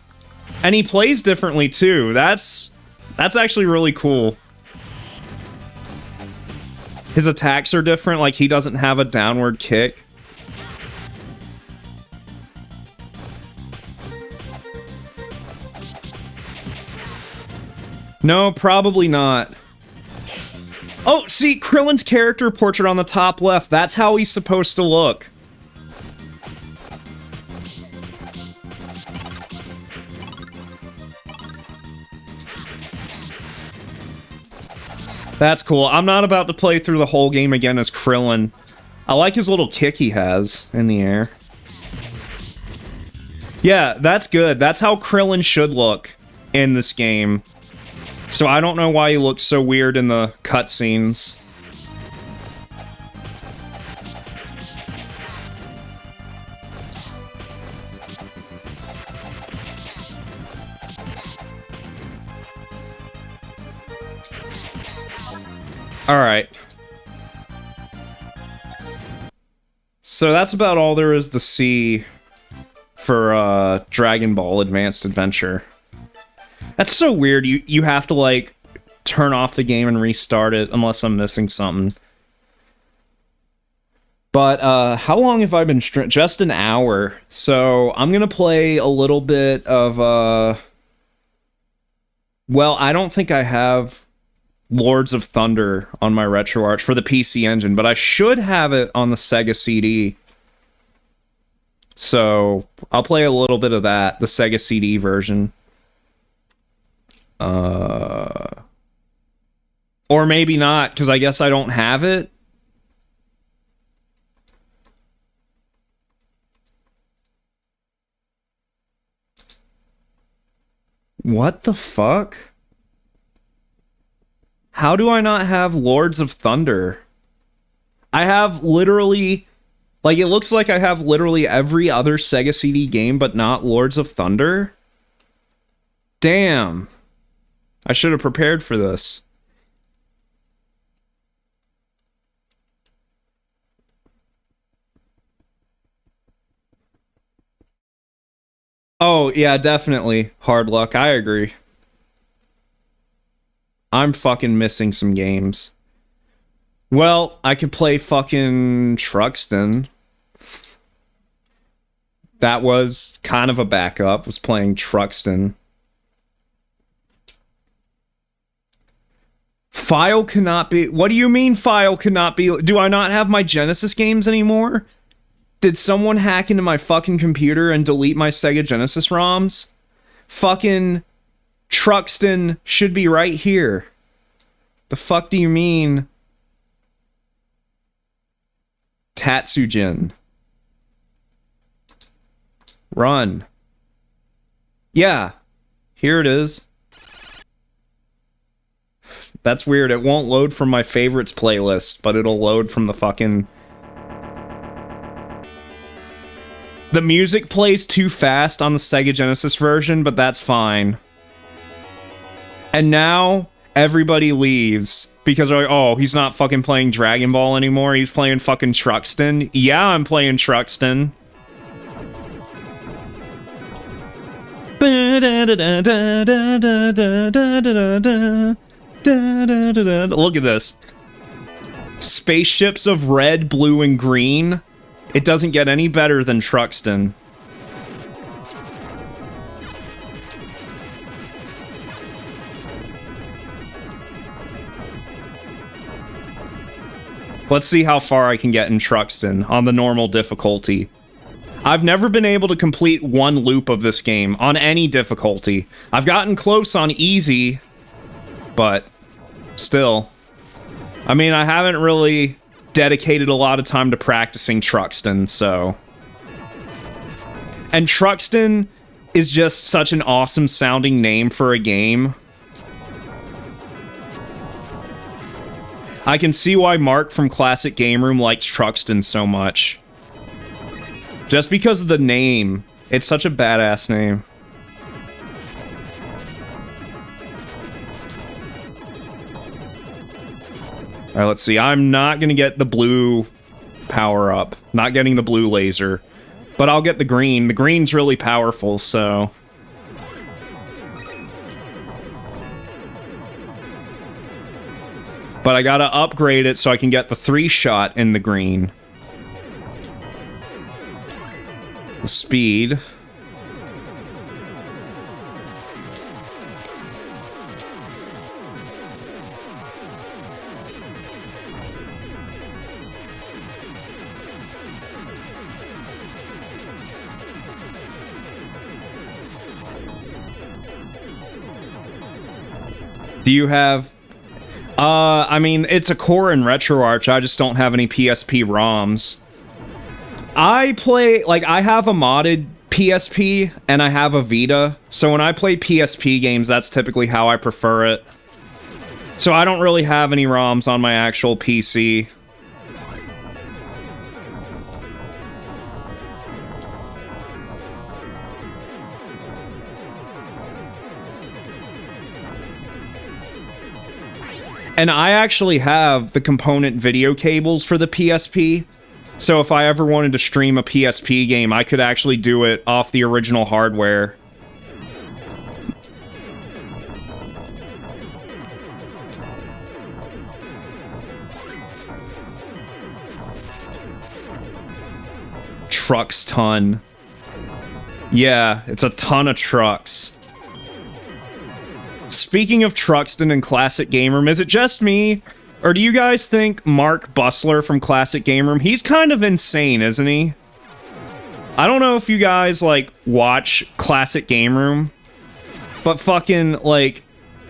And he plays differently, too. That's actually really cool. His attacks are different, like he doesn't have a downward kick. No, probably not. Oh, see, Krillin's character portrait on the top left. That's how he's supposed to look. That's cool. I'm not about to play through the whole game again as Krillin. I like his little kick he has in the air. Yeah, that's good. That's how Krillin should look in this game. So I don't know why he looks so weird in the cutscenes. Alright. So that's about all there is to see for Dragon Ball Advanced Adventure. That's so weird. You have to, like, turn off the game and restart it unless I'm missing something. But how long have I been just an hour. So I'm gonna play a little bit of well, I don't think I have Lords of Thunder on my RetroArch for the PC Engine, but I should have it on the Sega CD. So I'll play a little bit of that, the Sega CD version. Or maybe not, because I guess I don't have it. What the fuck? How do I not have Lords of Thunder? I have literally... Like, it looks like I have literally every other Sega CD game, but not Lords of Thunder? Damn. I should have prepared for this. Oh, yeah, definitely. Hard luck. I agree. I'm fucking missing some games. Well, I could play fucking Truxton. That was kind of a backup, was playing Truxton. File cannot be... What do you mean file cannot be... Do I not have my Genesis games anymore? Did someone hack into my fucking computer and delete my Sega Genesis ROMs? Fucking Truxton should be right here. The fuck do you mean? Tatsujin. Run. Yeah. Here it is. That's weird. It won't load from my favorites playlist, but it'll load from the fucking... The music plays too fast on the Sega Genesis version, but that's fine. And now, everybody leaves. Because they're like, oh, he's not fucking playing Dragon Ball anymore, he's playing fucking Truxton. Yeah, I'm playing Truxton. Look at this. Spaceships of red, blue, and green. It doesn't get any better than Truxton. Let's see how far I can get in Truxton on the normal difficulty. I've never been able to complete one loop of this game on any difficulty. I've gotten close on easy, but still. I mean, I haven't really dedicated a lot of time to practicing Truxton, so... And Truxton is just such an awesome sounding name for a game. I can see why Mark from Classic Game Room likes Truxton so much. Just because of the name. It's such a badass name. Alright, let's see. I'm not gonna get the blue power-up. Not getting the blue laser. But I'll get the green. The green's really powerful, so... But I gotta upgrade it so I can get the 3-shot in the green. The speed. Do you have... I mean, it's a core in RetroArch, I just don't have any PSP ROMs. I play, like, I have a modded PSP, and I have a Vita, so when I play PSP games, that's typically how I prefer it. So I don't really have any ROMs on my actual PC. And I actually have the component video cables for the PSP, So if I ever wanted to stream a PSP game, I could actually do it off the original hardware. Trucks ton. Yeah, it's a ton of trucks. Speaking of Truxton and Classic Game Room, is it just me? Or do you guys think Mark Bussler from Classic Game Room, he's kind of insane, isn't he? I don't know if you guys, like, watch Classic Game Room, but fucking, like,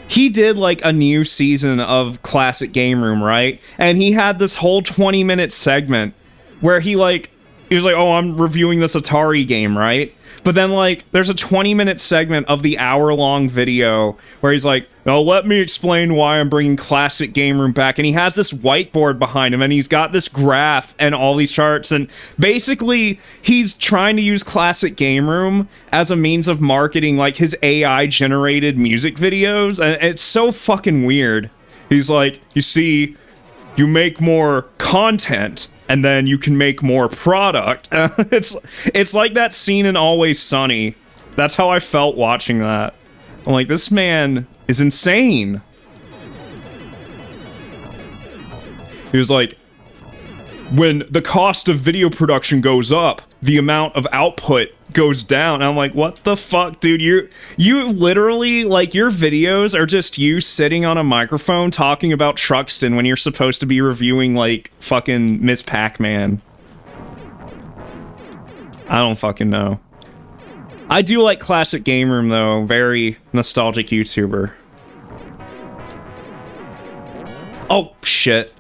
he did, like, a new season of Classic Game Room, right? And he had this whole 20-minute segment where he was like, oh, I'm reviewing this Atari game, right? But then, like, there's a 20-minute segment of the hour-long video where he's like, now let me explain why I'm bringing Classic Game Room back. And he has this whiteboard behind him, and he's got this graph and all these charts. And basically, he's trying to use Classic Game Room as a means of marketing, like, his AI-generated music videos. And it's so fucking weird. He's like, you see, you make more content, and then you can make more product. It's like that scene in Always Sunny. That's how I felt watching that. I'm like, this man is insane. He was like, when the cost of video production goes up, the amount of output goes down. And I'm like, what the fuck, dude? You literally, like, your videos are just you sitting on a microphone talking about Truxton when you're supposed to be reviewing, like, fucking Miss Pac-Man. I don't fucking know. I do like Classic Game Room, though. Very nostalgic YouTuber. Oh, shit.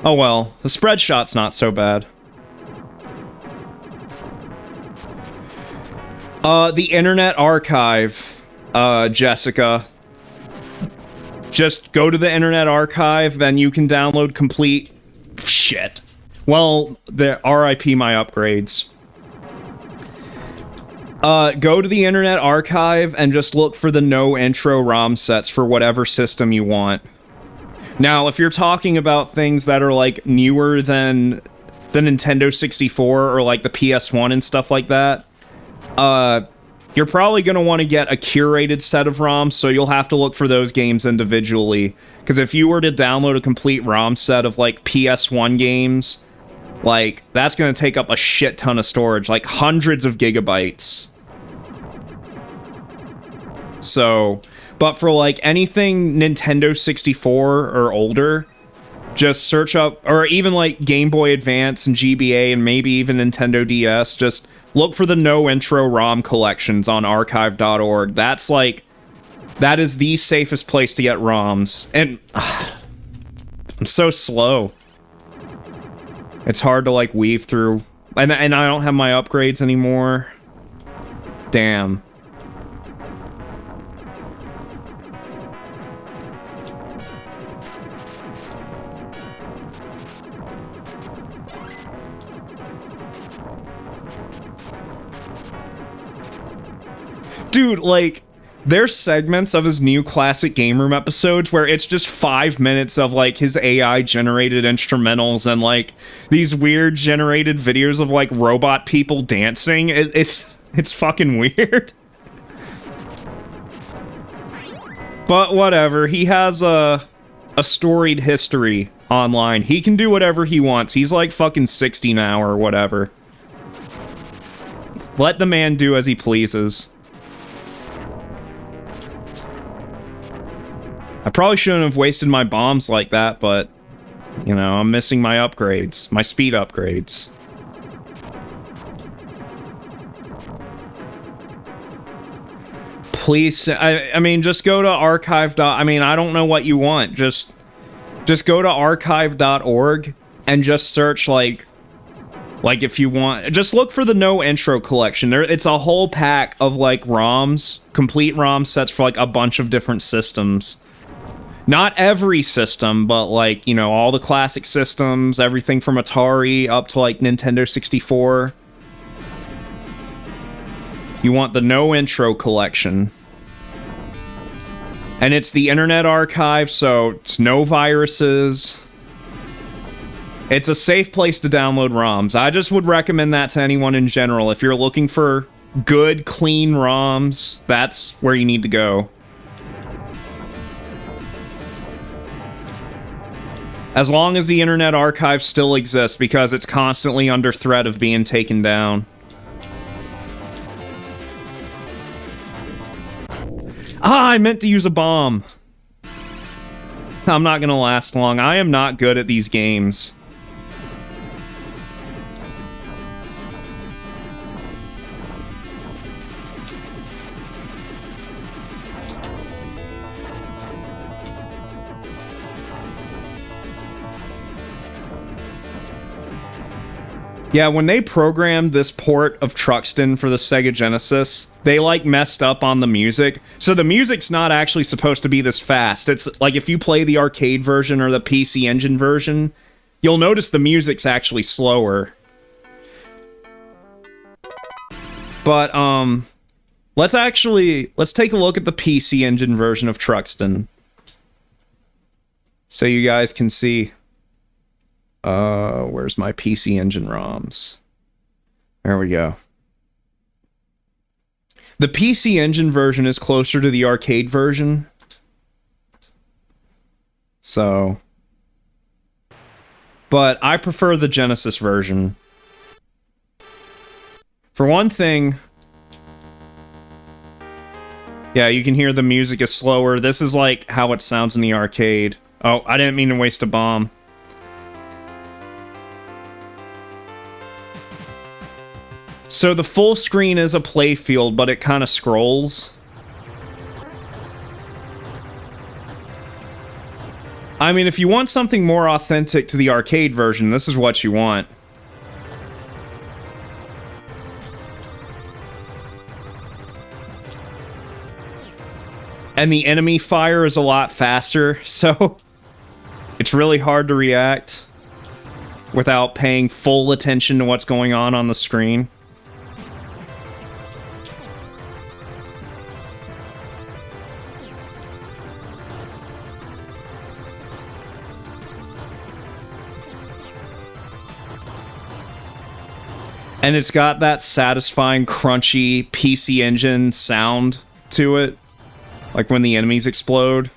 Oh well, the spread shot's not so bad. The Internet Archive, Jessica. Just go to the Internet Archive, then you can download complete shit. Well, the RIP my upgrades. Go to the Internet Archive and just look for the no intro ROM sets for whatever system you want. Now, if you're talking about things that are, like, newer than the Nintendo 64 or, like, the PS1 and stuff like that, you're probably going to want to get a curated set of ROMs, so you'll have to look for those games individually. Because if you were to download a complete ROM set of, like, PS1 games, like, that's going to take up a shit ton of storage, like, hundreds of gigabytes. So, but for, like, anything Nintendo 64 or older, just search up, or even, like, Game Boy Advance and GBA and maybe even Nintendo DS, just look for the no intro ROM collections on archive.org. That's, like, that is the safest place to get ROMs. And I'm so slow. It's hard to, like, weave through. And I don't have my upgrades anymore. Damn. Dude, like, there's segments of his new Classic Game Room episodes where it's just 5 minutes of, like, his AI-generated instrumentals and, like, these weird generated videos of, like, robot people dancing. It's fucking weird. But whatever, he has a storied history online. He can do whatever he wants. He's, like, fucking 60 now or whatever. Let the man do as he pleases. I probably shouldn't have wasted my bombs like that, but, you know, I'm missing my upgrades. My speed upgrades. Please, I mean, just go to archive. I mean, I don't know what you want. Just go to archive.org and just search, like, if you want, just look for the no intro collection. It's a whole pack of, like, ROMs, complete ROM sets for, like, a bunch of different systems. Not every system, but, like, you know, all the classic systems, everything from Atari up to, like, Nintendo 64. You want the no intro collection. And it's the Internet Archive, so it's no viruses. It's a safe place to download ROMs. I just would recommend that to anyone in general. If you're looking for good, clean ROMs, that's where you need to go. As long as the Internet Archive still exists, because it's constantly under threat of being taken down. Ah, I meant to use a bomb. I'm not gonna last long. I am not good at these games. Yeah, when they programmed this port of Truxton for the Sega Genesis, they, like, messed up on the music. So the music's not actually supposed to be this fast. It's, like, if you play the arcade version or the PC Engine version, you'll notice the music's actually slower. But, let's take a look at the PC Engine version of Truxton. So you guys can see... where's my PC Engine ROMs? There we go. The PC Engine version is closer to the arcade version. So... But I prefer the Genesis version. For one thing... Yeah, you can hear the music is slower. This is like how it sounds in the arcade. Oh, I didn't mean to waste a bomb. So the full screen is a playfield, but it kind of scrolls. I mean, if you want something more authentic to the arcade version, this is what you want. And the enemy fire is a lot faster, so it's really hard to react without paying full attention to what's going on the screen. And it's got that satisfying, crunchy PC Engine sound to it. Like when the enemies explode.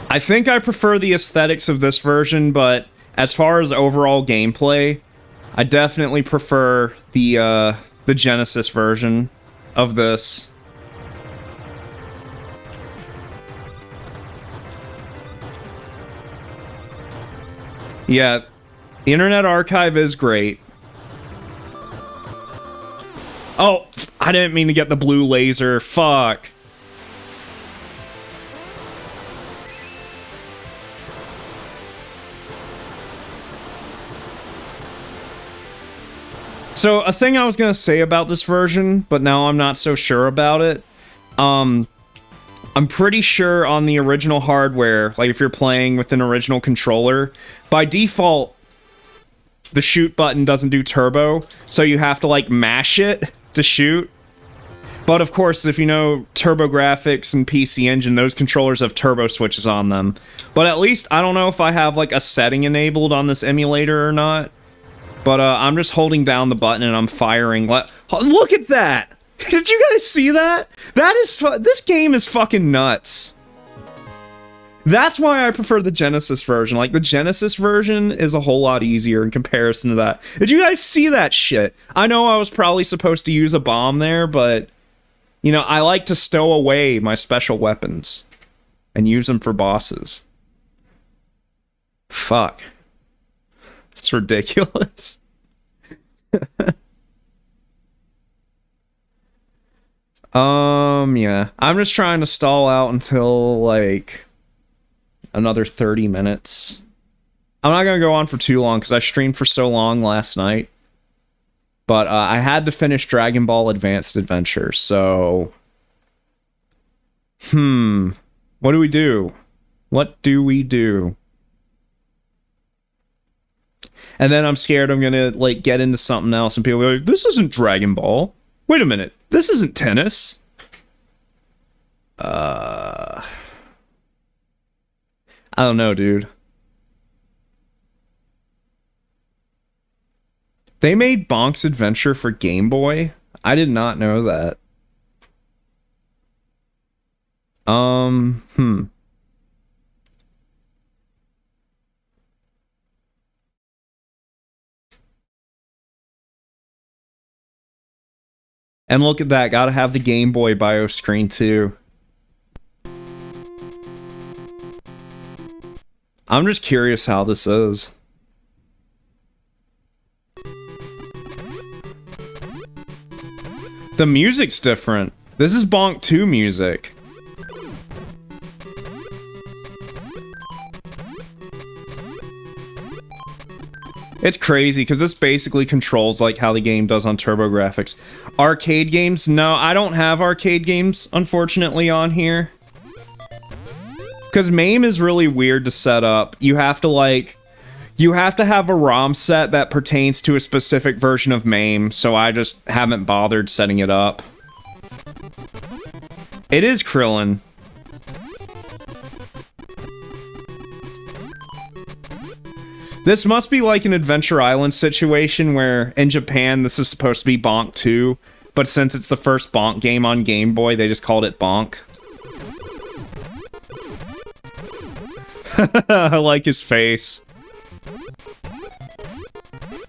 I think I prefer the aesthetics of this version, but as far as overall gameplay, I definitely prefer the Genesis version of this. Yeah. The Internet Archive is great. Oh, I didn't mean to get the blue laser. Fuck. So, a thing I was gonna say about this version, but now I'm not so sure about it. I'm pretty sure on the original hardware, like if you're playing with an original controller, by default, the shoot button doesn't do turbo, so you have to, like, mash it to shoot. But, of course, if you know TurboGrafx and PC Engine, those controllers have turbo switches on them. But at least, I don't know if I have, like, a setting enabled on this emulator or not. But, I'm just holding down the button and I'm firing. Look at that! Did you guys see that? This game is fucking nuts. That's why I prefer the Genesis version. Like, the Genesis version is a whole lot easier in comparison to that. Did you guys see that shit? I know I was probably supposed to use a bomb there, but... You know, I like to stow away my special weapons. And use them for bosses. Fuck. It's ridiculous. Yeah. I'm just trying to stall out until, like... another 30 minutes. I'm not going to go on for too long because I streamed for so long last night. But I had to finish Dragon Ball Advanced Adventure, so... What do we do? What do we do? And then I'm scared I'm going to, like, get into something else and people will be like, this isn't Dragon Ball. Wait a minute. This isn't tennis. I don't know, dude. They made Bonk's Adventure for Game Boy? I did not know that. And look at that, gotta have the Game Boy bio screen too. I'm just curious how this is. The music's different. This is Bonk 2 music. It's crazy, because this basically controls like how the game does on TurboGrafx. Arcade games? No, I don't have arcade games, unfortunately, on here. Because MAME is really weird to set up. You have to have a ROM set that pertains to a specific version of MAME, so I just haven't bothered setting it up. It is Krillin. This must be like an Adventure Island situation where, in Japan, this is supposed to be Bonk 2, but since it's the first Bonk game on Game Boy, they just called it Bonk. I like his face.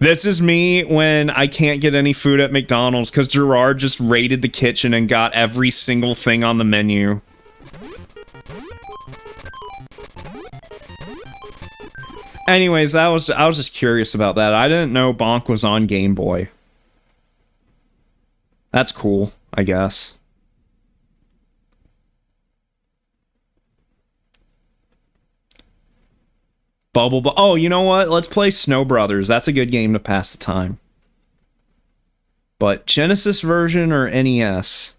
This is me when I can't get any food at McDonald's because Gerard just raided the kitchen and got every single thing on the menu. Anyways, I was just curious about that. I didn't know Bonk was on Game Boy. That's cool, I guess. Oh, you know what? Let's play Snow Brothers. That's a good game to pass the time. But Genesis version or NES?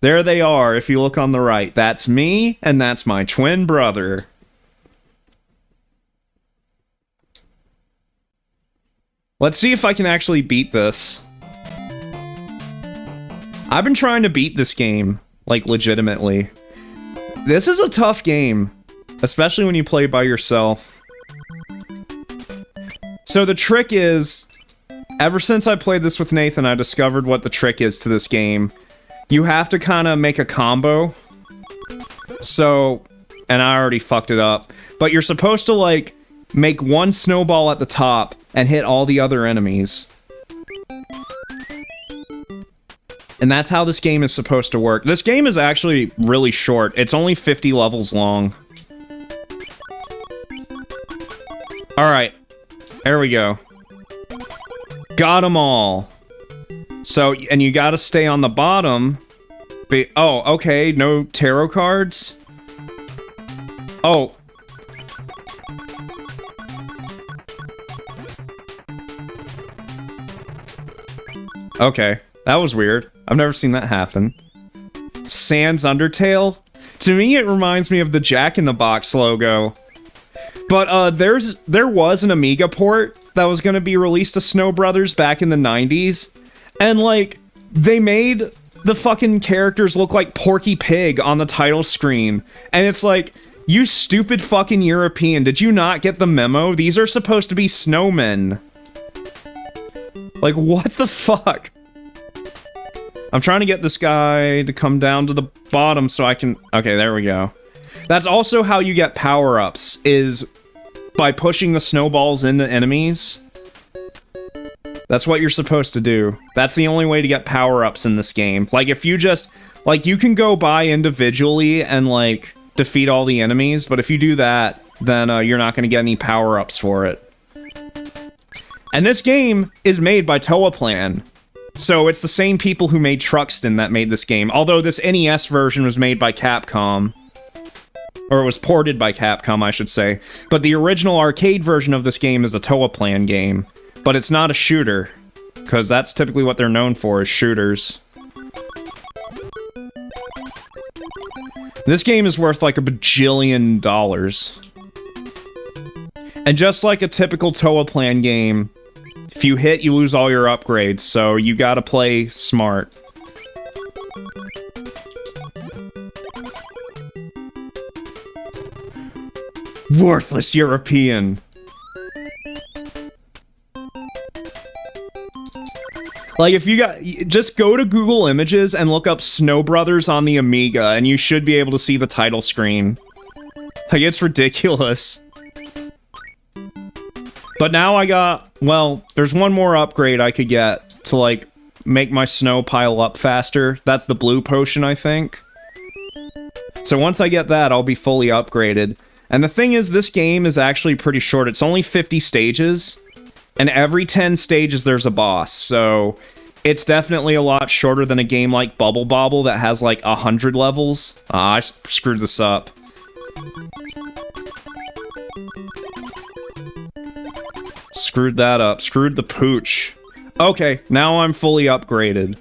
There they are, if you look on the right. That's me, and that's my twin brother. Let's see if I can actually beat this. I've been trying to beat this game, like, legitimately. This is a tough game. Especially when you play by yourself. So the trick is, ever since I played this with Nathan, I discovered what the trick is to this game. You have to kind of make a combo. So, and I already fucked it up. But you're supposed to, like, make one snowball at the top and hit all the other enemies. And that's how this game is supposed to work. This game is actually really short. It's only 50 levels long. Alright, there we go. Got them all. So, and you gotta stay on the bottom. Oh, okay, no tarot cards? Oh. Okay, that was weird. I've never seen that happen. Sans Undertale? To me, it reminds me of the Jack in the Box logo. But there was an Amiga port that was going to be released to Snow Brothers back in the 90s. And, like, they made the fucking characters look like Porky Pig on the title screen. And it's like, you stupid fucking European, did you not get the memo? These are supposed to be snowmen. Like, what the fuck? I'm trying to get this guy to come down to the bottom so I can... Okay, there we go. That's also how you get power-ups, is by pushing the snowballs into enemies. That's what you're supposed to do. That's the only way to get power-ups in this game. Like, if you just... Like, you can go by individually and, like, defeat all the enemies, but if you do that, then you're not going to get any power-ups for it. And this game is made by Toaplan. So it's the same people who made Truxton that made this game, although this NES version was made by Capcom. Or it was ported by Capcom, I should say. But the original arcade version of this game is a Toaplan game. But it's not a shooter. Because that's typically what they're known for, is shooters. This game is worth like $1 bajillion. And just like a typical Toaplan game, if you hit, you lose all your upgrades, so you gotta play smart. Worthless European. Like, if you got... Just go to Google Images and look up Snow Brothers on the Amiga, and you should be able to see the title screen. Like, it's ridiculous. But now I got... Well, there's one more upgrade I could get to, like, make my snow pile up faster. That's the blue potion, I think. So once I get that, I'll be fully upgraded. And the thing is, this game is actually pretty short. It's only 50 stages. And every 10 stages, there's a boss. So it's definitely a lot shorter than a game like Bubble Bobble that has like 100 levels. I screwed this up. Screwed that up. Screwed the pooch. Okay, now I'm fully upgraded.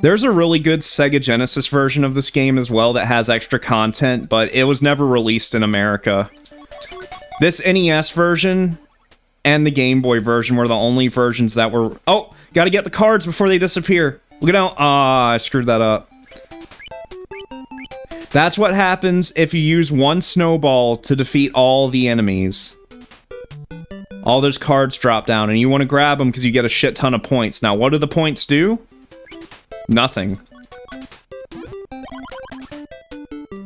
There's a really good Sega Genesis version of this game as well that has extra content, but it was never released in America. This NES version and the Game Boy version were the only versions that were... Oh! Gotta get the cards before they disappear. Look at how... Ah, I screwed that up. That's what happens if you use one snowball to defeat all the enemies. All those cards drop down, and you want to grab them because you get a shit ton of points. Now, what do the points do? Nothing.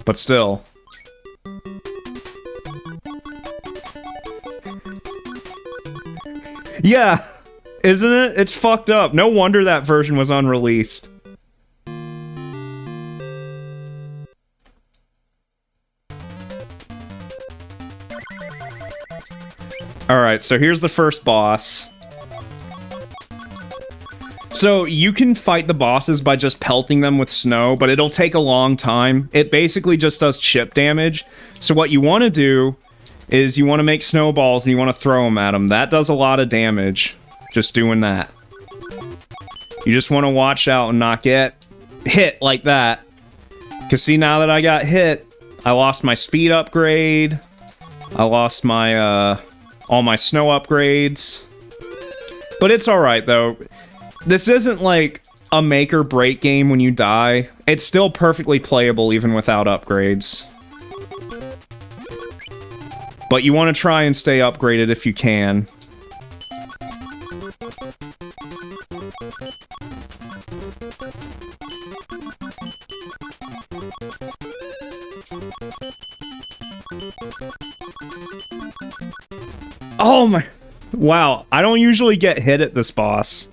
But still. Yeah! Isn't it? It's fucked up. No wonder that version was unreleased. Alright, so here's the first boss. So you can fight the bosses by just pelting them with snow, but it'll take a long time. It basically just does chip damage. So what you want to do is you want to make snowballs and you want to throw them at them. That does a lot of damage. Just doing that. You just want to watch out and not get hit like that. Because see, now that I got hit, I lost my speed upgrade. I lost my, all my snow upgrades. But it's alright, though. This isn't like a make or break game when you die. It's still perfectly playable even without upgrades. But you want to try and stay upgraded if you can. Oh my... Wow, I don't usually get hit at this boss.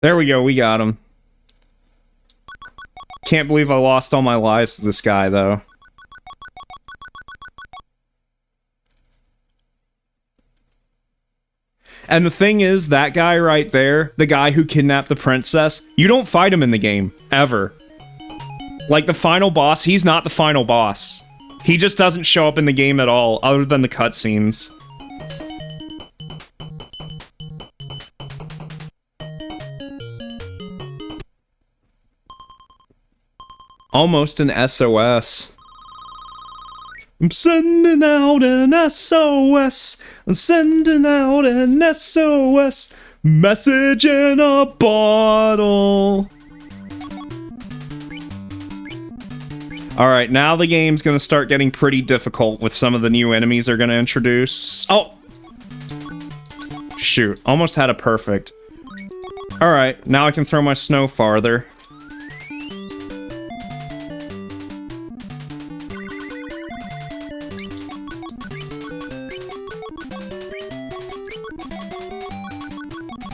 There we go, we got him. Can't believe I lost all my lives to this guy, though. And the thing is, that guy right there, the guy who kidnapped the princess, you don't fight him in the game, ever. Like, the final boss, he's not the final boss. He just doesn't show up in the game at all, other than the cutscenes. Almost an SOS. I'm sending out an SOS. I'm sending out an SOS. Message in a bottle. Alright, now the game's gonna start getting pretty difficult with some of the new enemies they're gonna introduce. Oh! Shoot, almost had a perfect. Alright, now I can throw my snow farther.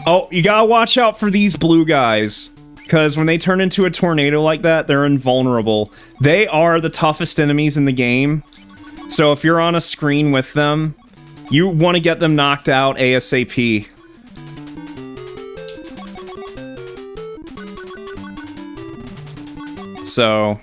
Oh, you gotta watch out for these blue guys. Because when they turn into a tornado like that, they're invulnerable. They are the toughest enemies in the game. So if you're on a screen with them, you want to get them knocked out ASAP. So...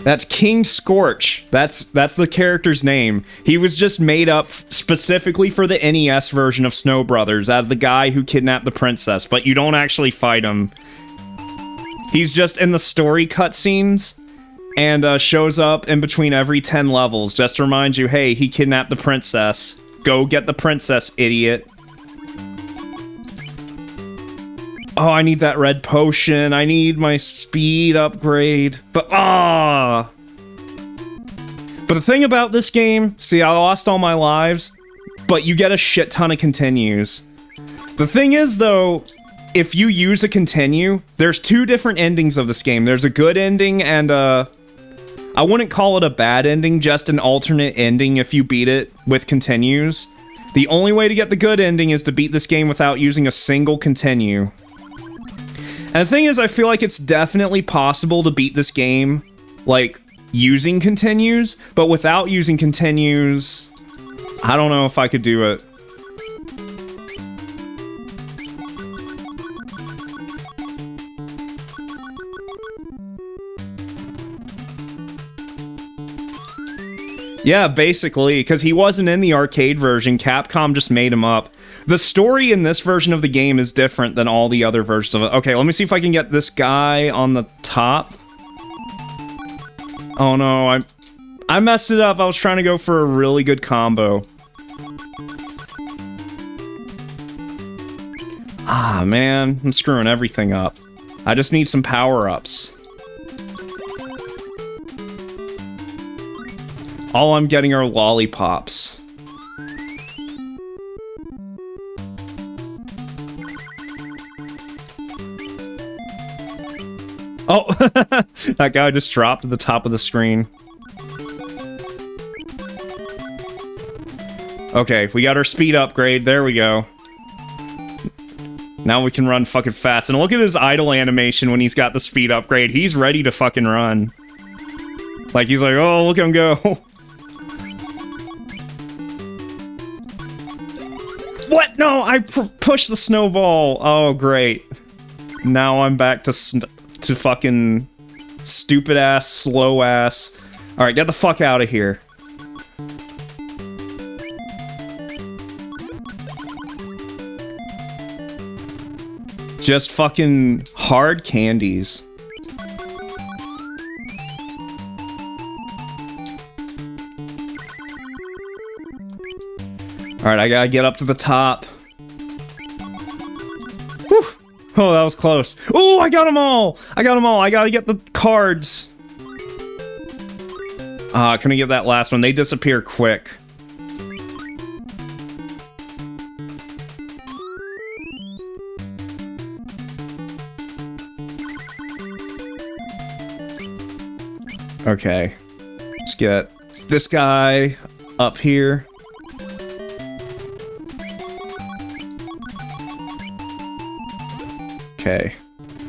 That's King Scorch. That's the character's name. He was just made up specifically for the NES version of Snow Brothers as the guy who kidnapped the princess, but you don't actually fight him. He's just in the story cutscenes and shows up in between every 10 levels just to remind you, hey, he kidnapped the princess. Go get the princess, idiot. Oh, I need that red potion. I need my speed upgrade. But, But the thing about this game, see, I lost all my lives, but you get a shit ton of continues. The thing is, though, if you use a continue, there's two different endings of this game. There's a good ending and, I wouldn't call it a bad ending, just an alternate ending if you beat it with continues. The only way to get the good ending is to beat this game without using a single continue. And the thing is, I feel like it's definitely possible to beat this game, like, using continues, but without using continues, I don't know if I could do it. Yeah, basically, because he wasn't in the arcade version, Capcom just made him up. The story in this version of the game is different than all the other versions of it. Okay, let me see if I can get this guy on the top. Oh no, I messed it up. I was trying to go for a really good combo. Ah, man, I'm screwing everything up. I just need some power-ups. All I'm getting are lollipops. Oh, that guy just dropped at the top of the screen. Okay, we got our speed upgrade. There we go. Now we can run fucking fast. And look at his idle animation when he's got the speed upgrade. He's ready to fucking run. Like, he's like, oh, look at him go. What? No, I pushed the snowball. Oh, great. Now I'm back to fucking stupid ass, slow ass. Alright, get the fuck out of here. Just fucking hard candies. Alright, I gotta get up to the top. Whew. Oh, that was close. Oh, I got them all! I got them all! I gotta get the cards! Ah, I couldn't get that last one. They disappear quick. Okay. Let's get this guy up here. Okay.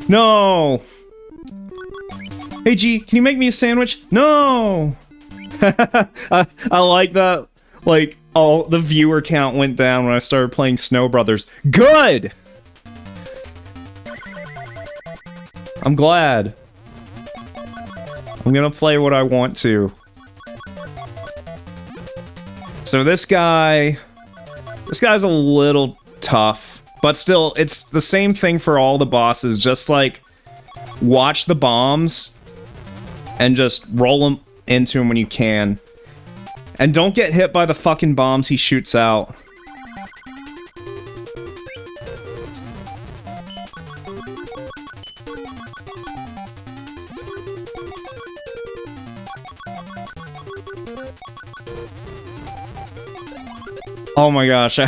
No! Hey G, can you make me a sandwich? No! I like that. Like, all the viewer count went down when I started playing Snow Brothers. Good! I'm glad. I'm gonna play what I want to. So this guy's a little tough, but still, it's the same thing for all the bosses. Just like, watch the bombs and just roll them into him when you can. And don't get hit by the fucking bombs he shoots out. Oh my gosh,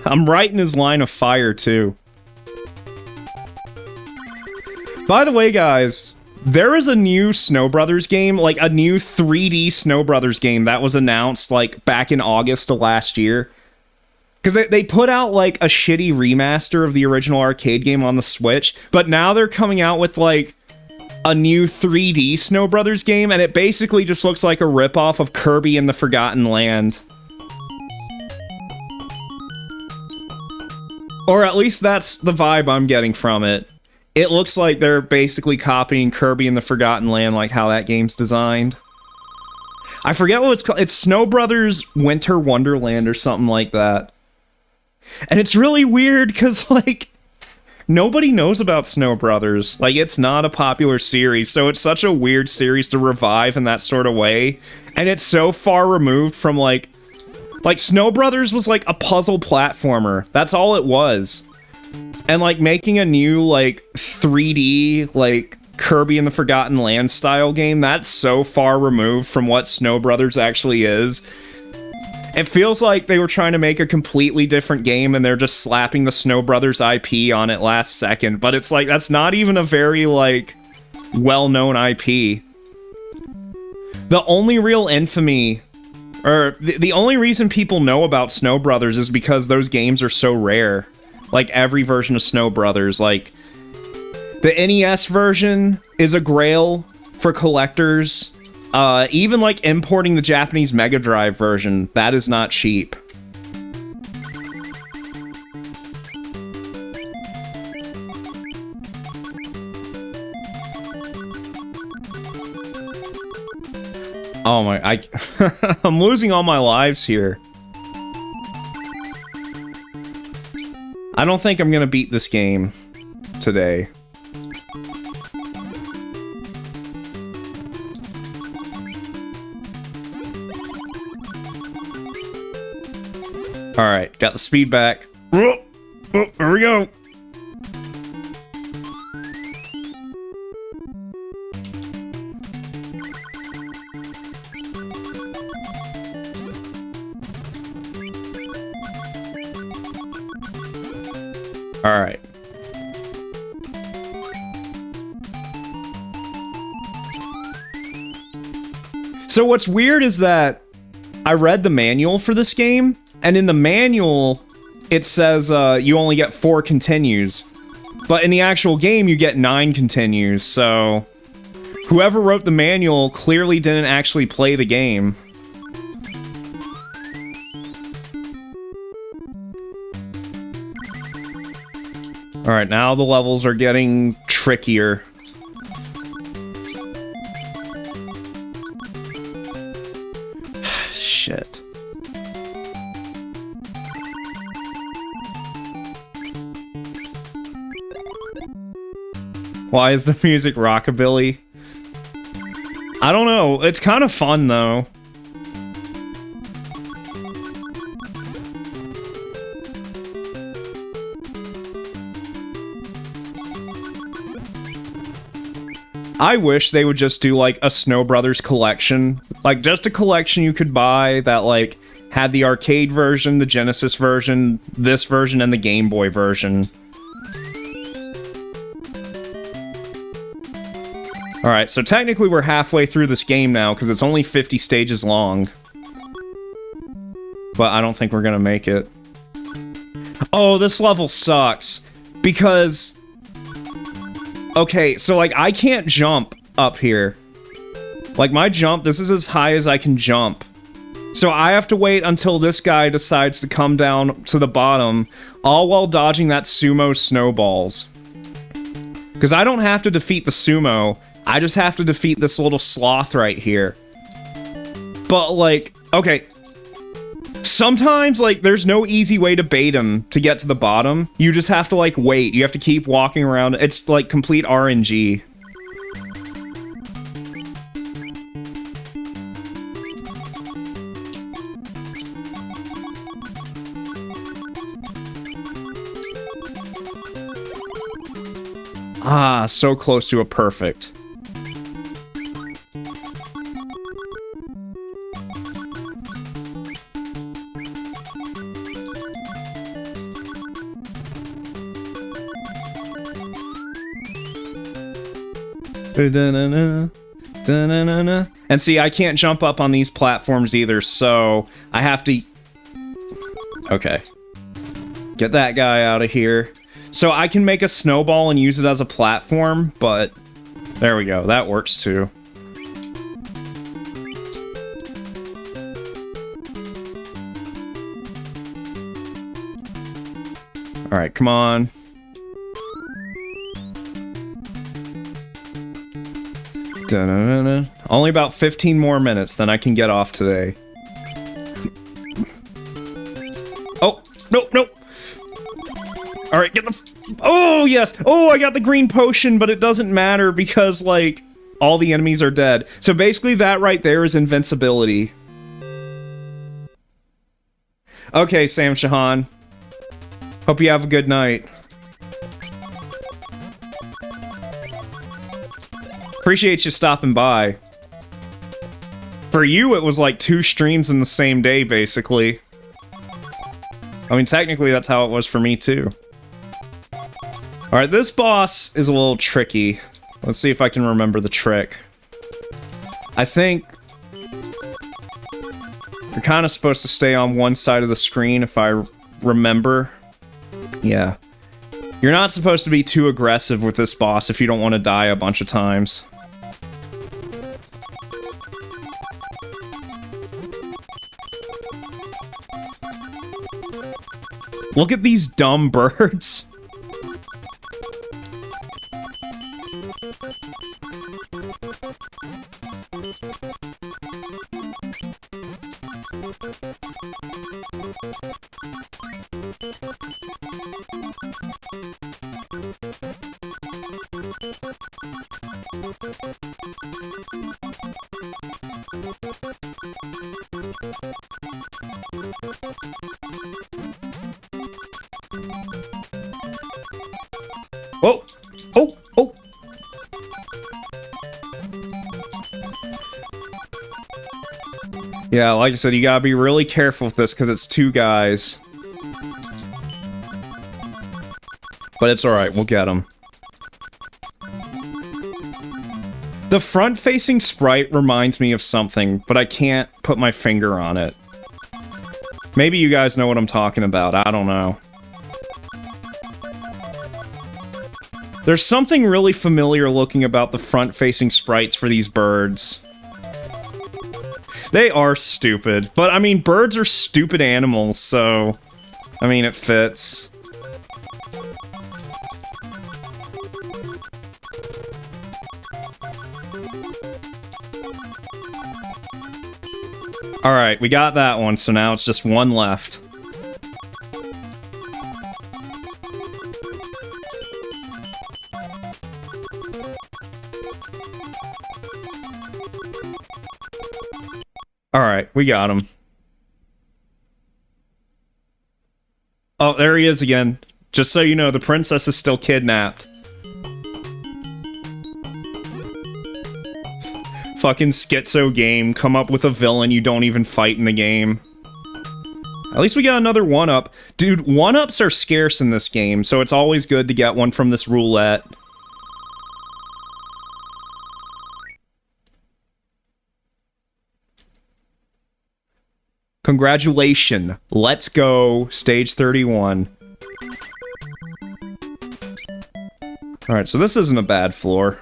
I'm right in his line of fire, too. By the way, guys, there is a new Snow Brothers game, like a new 3D Snow Brothers game that was announced, like, back in August of last year. Because they put out, like, a shitty remaster of the original arcade game on the Switch, but now they're coming out with, like, a new 3D Snow Brothers game, and it basically just looks like a ripoff of Kirby and the Forgotten Land. Or at least that's the vibe I'm getting from it. it looks like they're basically copying Kirby and the Forgotten Land, like how that game's designed. I forget what it's called. It's Snow Brothers Winter Wonderland or something like that. And it's really weird because, like, nobody knows about Snow Brothers. Like, it's not a popular series, so it's such a weird series to revive in that sort of way. And it's so far removed from, like Snow Brothers was, like, a puzzle platformer. That's all it was. And, like, making a new, like, 3D, like, Kirby and the Forgotten Land style game, that's so far removed from what Snow Brothers actually is. It feels like they were trying to make a completely different game and they're just slapping the Snow Brothers IP on it last second. But it's like, that's not even a very, like, well-known IP. The only real infamy, or the only reason people know about Snow Brothers is because those games are so rare. Like, every version of Snow Brothers, like, the NES version is a grail for collectors. Even, like, importing the Japanese Mega Drive version, that is not cheap. Oh my, I'm losing all my lives here. I don't think I'm gonna beat this game today. Alright, got the speed back. Oh, here we go. Alright. So what's weird is that I read the manual for this game, and in the manual, it says you only get 4 continues. But in the actual game, you get 9 continues, so whoever wrote the manual clearly didn't actually play the game. Alright, now the levels are getting trickier. Shit. Why is the music rockabilly? I don't know. It's kind of fun, though. I wish they would just do, like, a Snow Brothers collection. Like, just a collection you could buy that, like, had the arcade version, the Genesis version, this version, and the Game Boy version. Alright, so technically we're halfway through this game now, because it's only 50 stages long. But I don't think we're gonna make it. Oh, this level sucks. Because... okay, so, like, I can't jump up here. Like, my jump, this is as high as I can jump. So I have to wait until this guy decides to come down to the bottom, all while dodging that sumo snowballs. Because I don't have to defeat the sumo, I just have to defeat this little sloth right here. But, like, okay. Sometimes, like, there's no easy way to bait him to get to the bottom. You just have to, like, wait. You have to keep walking around. It's, like, complete RNG. Ah, so close to a perfect. And see, I can't jump up on these platforms either, so I have to... okay. Get that guy out of here. So I can make a snowball and use it as a platform, but... there we go, that works too. Alright, come on. Da-na-na-na. Only about 15 more minutes, then I can get off today. Oh, no. Alright, get the... Oh, yes! Oh, I got the green potion, but it doesn't matter because, like, all the enemies are dead. So basically that right there is invincibility. Okay, Sam Shahan. Hope you have a good night. Appreciate you stopping by. For you, it was like 2 streams in the same day, basically. I mean, technically, that's how it was for me, too. Alright, this boss is a little tricky. Let's see if I can remember the trick. I think... you're kind of supposed to stay on one side of the screen, if I remember. Yeah. You're not supposed to be too aggressive with this boss if you don't want to die a bunch of times. Look at these dumb birds. Oh! Oh! Oh! Yeah, like I said, you gotta be really careful with this, because it's 2 guys. But it's alright, we'll get them. The front-facing sprite reminds me of something, but I can't put my finger on it. Maybe you guys know what I'm talking about, I don't know. There's something really familiar looking about the front-facing sprites for these birds. They are stupid, but I mean, birds are stupid animals, so... I mean, it fits. Alright, we got that one, so now it's just 1 left. Alright, we got him. Oh, there he is again. Just so you know, the princess is still kidnapped. Fucking schizo game. Come up with a villain you don't even fight in the game. At least we got another 1-up. Dude, 1-ups are scarce in this game, so it's always good to get one from this roulette. Congratulations. Let's go. Stage 31. Alright, so this isn't a bad floor.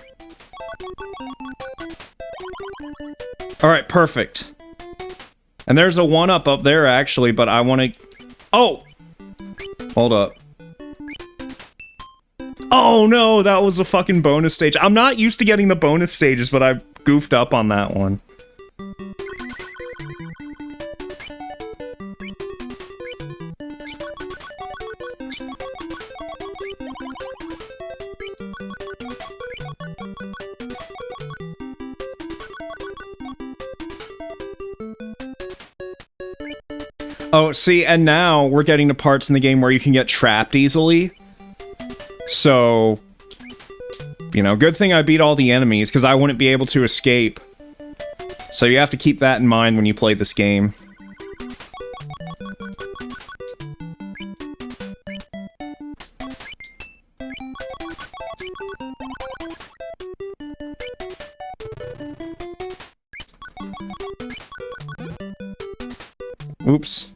Alright, perfect. And there's a 1-up up there, actually, but I want to... Oh! Hold up. Oh, no! That was a fucking bonus stage. I'm not used to getting the bonus stages, but I goofed up on that one. Oh, see, and now we're getting to parts in the game where you can get trapped easily. So, you know, good thing I beat all the enemies, because I wouldn't be able to escape. So you have to keep that in mind when you play this game. Oops.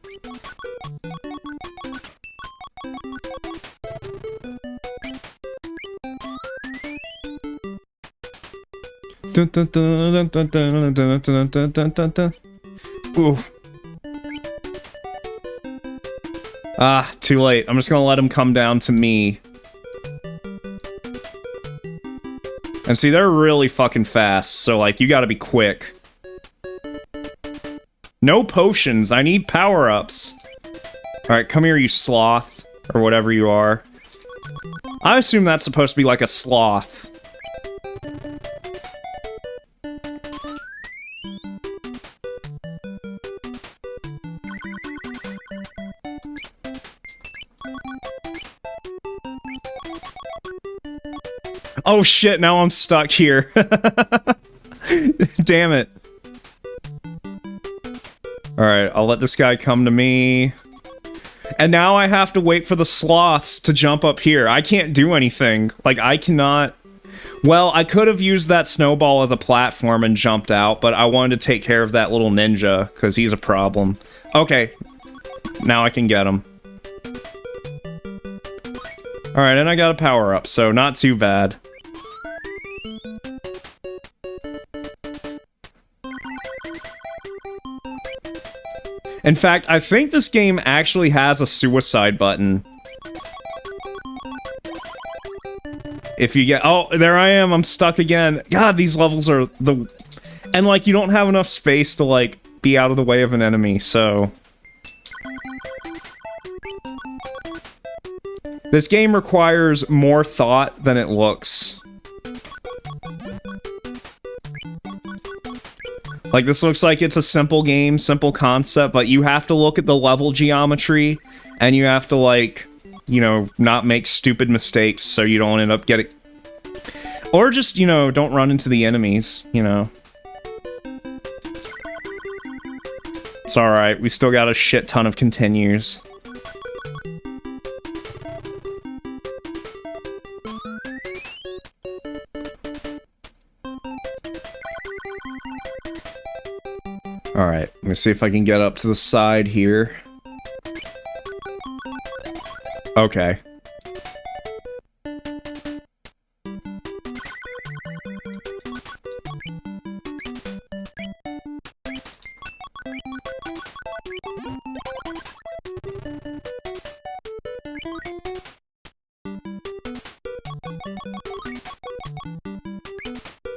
Ooh. Ah, too late. I'm just gonna let him come down to me. And see, they're really fucking fast, so, like, you gotta be quick. No potions, I need power-ups. Alright, come here, you sloth, or whatever you are. I assume that's supposed to be like a sloth. Oh shit, now I'm stuck here. Damn it. Alright, I'll let this guy come to me. And now I have to wait for the sloths to jump up here. I can't do anything. Like, I cannot... Well, I could have used that snowball as a platform and jumped out, but I wanted to take care of that little ninja, because he's a problem. Okay. Now I can get him. Alright, and I got a power-up, so not too bad. In fact, I think this game actually has a suicide button. If you get... Oh, there I am, I'm stuck again. God, these levels are the... And, like, you don't have enough space to, like, be out of the way of an enemy, so... This game requires more thought than it looks. Like, this looks like it's a simple game, simple concept, but you have to look at the level geometry, and you have to, like, you know, not make stupid mistakes so you don't end up getting... Or just, you know, don't run into the enemies, you know. It's alright, we still got a shit ton of continues. Alright, let me see if I can get up to the side here. Okay.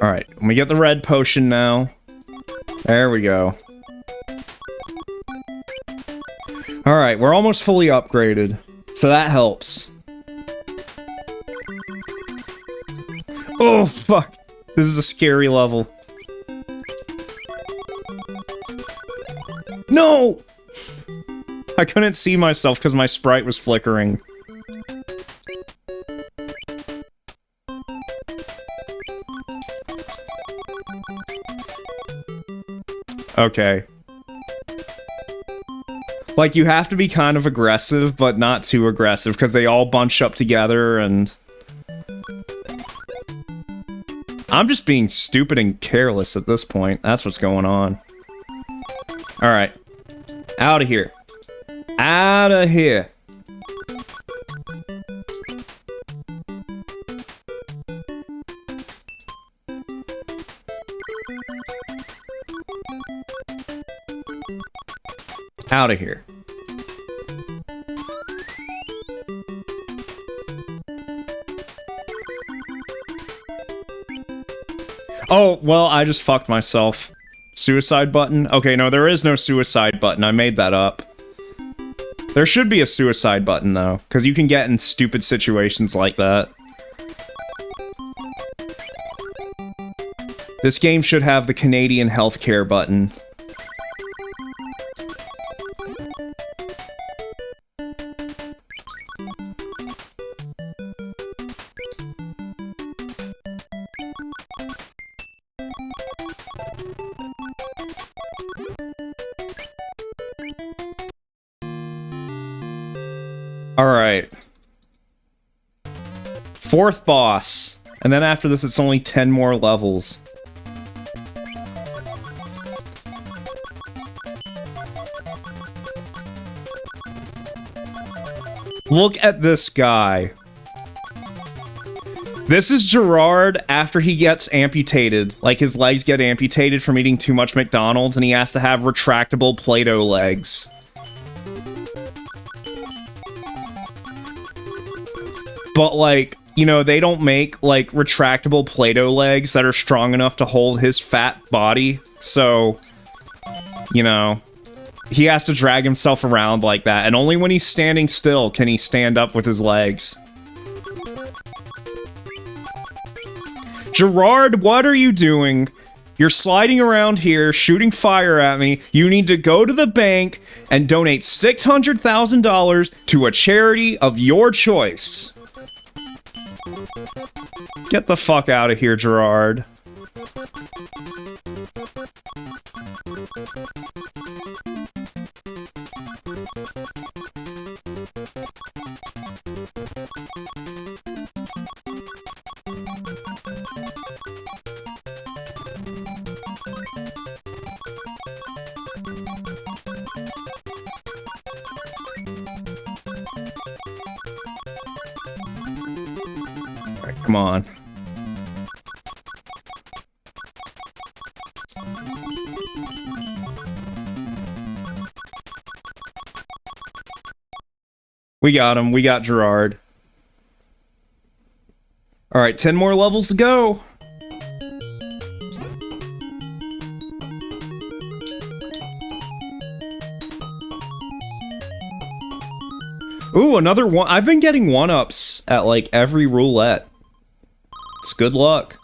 Alright, let me get the red potion now. There we go. Alright, we're almost fully upgraded, so that helps. Oh, fuck. This is a scary level. No! I couldn't see myself because my sprite was flickering. Okay. Like, you have to be kind of aggressive, but not too aggressive, because they all bunch up together, and... I'm just being stupid and careless at this point. That's what's going on. Alright. Out of here. Out of here. Out of here. Oh, well, I just fucked myself. Suicide button? Okay, no, there is no suicide button. I made that up. There should be a suicide button, though, because you can get in stupid situations like that. This game should have the Canadian healthcare button. Alright. Fourth boss. And then after this, it's only 10 more levels. Look at this guy. This is Gerard after he gets amputated. Like, his legs get amputated from eating too much McDonald's, and he has to have retractable Play-Doh legs. But, like, you know, they don't make, like, retractable Play-Doh legs that are strong enough to hold his fat body. So, you know, he has to drag himself around like that. And only when he's standing still can he stand up with his legs. Gerard, what are you doing? You're sliding around here, shooting fire at me. You need to go to the bank and donate $600,000 to a charity of your choice. Get the fuck out of here, Gerard. Come on. We got him. We got Gerard. Alright, 10 more levels to go. Ooh, another one. I've been getting 1-ups at, like, every roulette. It's good luck.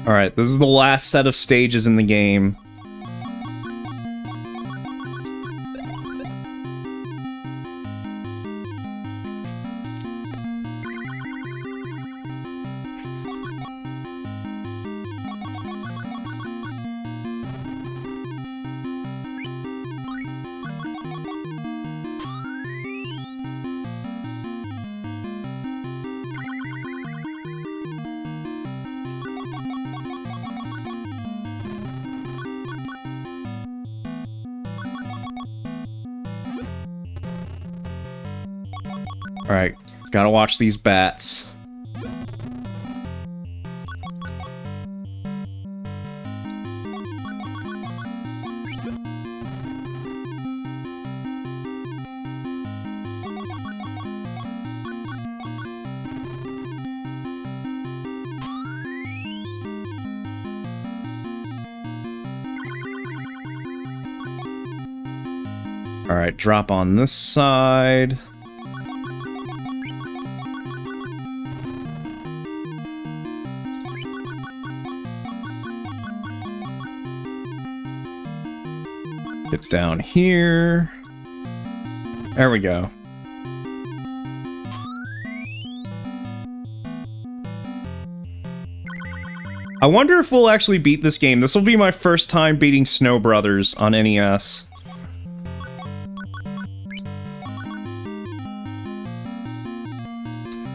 Alright, this is the last set of stages in the game. Alright, gotta watch these bats. Alright, drop on this side. Get down here. There we go. I wonder if we'll actually beat this game. This will be my first time beating Snow Brothers on NES.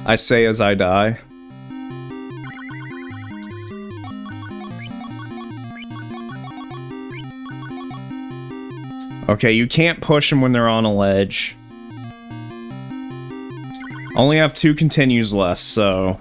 I say as I die. Okay, you can't push them when they're on a ledge. Only have 2 continues left, so...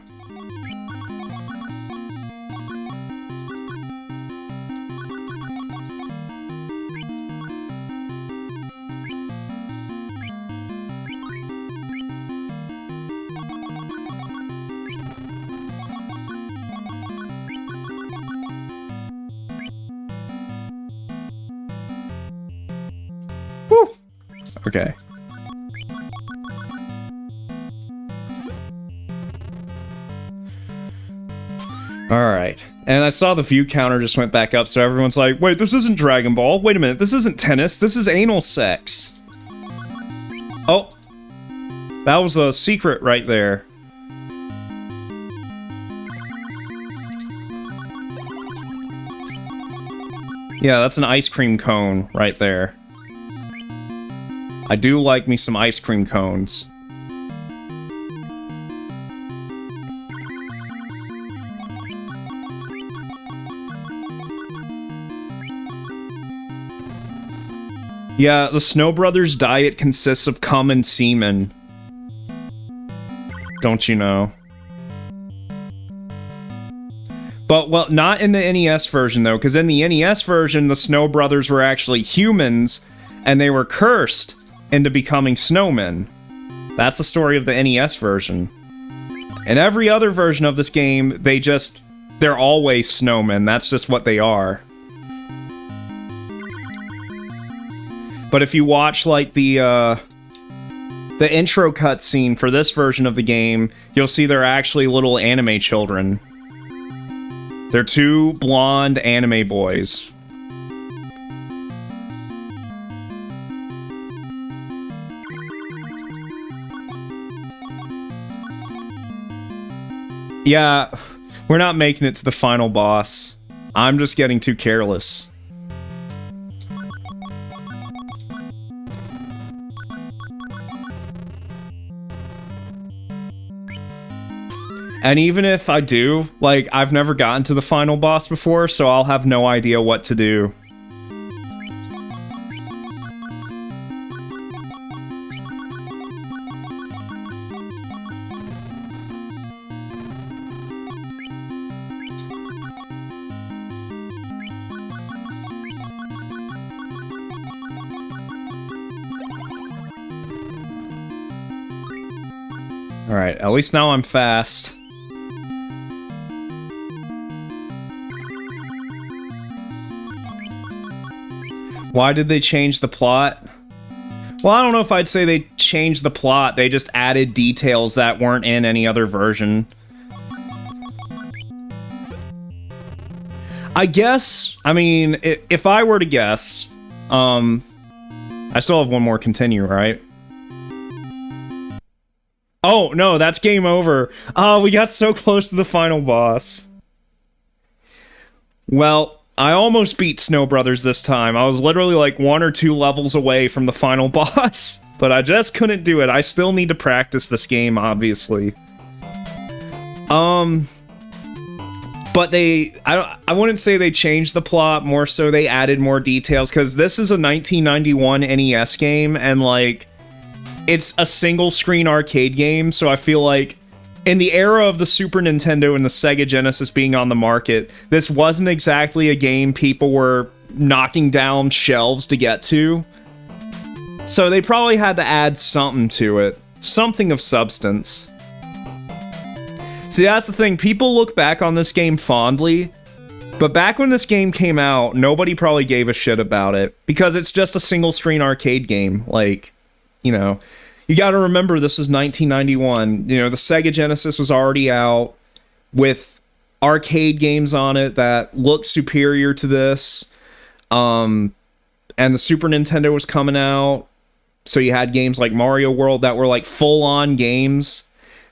Okay. Alright. And I saw the view counter just went back up, so everyone's like, wait, this isn't Dragon Ball. Wait a minute, this isn't tennis. This is anal sex. Oh. That was a secret right there. Yeah, that's an ice cream cone right there. I do like me some ice cream cones. Yeah, the Snow Brothers' diet consists of cum and semen. Don't you know? But, well, not in the NES version, though, because in the NES version, the Snow Brothers were actually humans, and they were cursed into becoming snowmen. That's the story of the NES version. In every other version of this game, they're always snowmen. That's just what they are. But if you watch, like, the intro cutscene for this version of the game, you'll see they're actually little anime children. They're two blonde anime boys. Yeah, we're not making it to the final boss. I'm just getting too careless. And even if I do, like, I've never gotten to the final boss before, so I'll have no idea what to do. Alright, at least now I'm fast. Why did they change the plot? Well, I don't know if I'd say they changed the plot. They just added details that weren't in any other version. I guess, I mean, if I were to guess, I still have one more continue, right? Oh, no, that's game over. Oh, we got so close to the final boss. Well, I almost beat Snow Brothers this time. I was literally like 1 or 2 levels away from the final boss, but I just couldn't do it. I still need to practice this game, obviously. But I wouldn't say they changed the plot, more so they added more details, because this is a 1991 NES game, and like, it's a single-screen arcade game, so I feel like in the era of the Super Nintendo and the Sega Genesis being on the market, this wasn't exactly a game people were knocking down shelves to get to. So they probably had to add something to it. Something of substance. See, that's the thing. People look back on this game fondly, but back when this game came out, nobody probably gave a shit about it, because it's just a single-screen arcade game. Like, you know, you gotta remember this is 1991. You know, the Sega Genesis was already out with arcade games on it that looked superior to this. And the Super Nintendo was coming out. So you had games like Mario World that were like full-on games.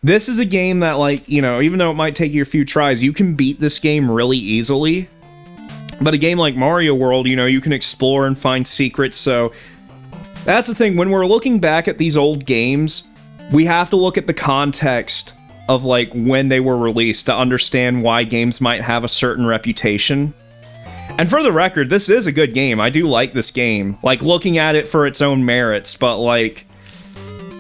This is a game that, like, you know, even though it might take you a few tries, you can beat this game really easily. But a game like Mario World, you know, you can explore and find secrets, so that's the thing. When we're looking back at these old games, we have to look at the context of, like, when they were released to understand why games might have a certain reputation. And for the record, this is a good game. I do like this game. Like, looking at it for its own merits, but, like,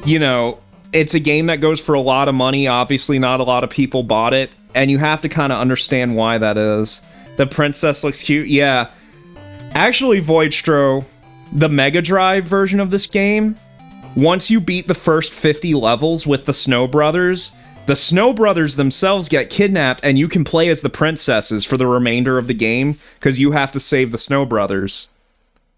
you know, it's a game that goes for a lot of money. Obviously, not a lot of people bought it, and you have to kind of understand why that is. The princess looks cute. Yeah. Actually, Voidstro, the Mega Drive version of this game, once you beat the first 50 levels with the Snow Brothers themselves get kidnapped, and you can play as the princesses for the remainder of the game, because you have to save the Snow Brothers.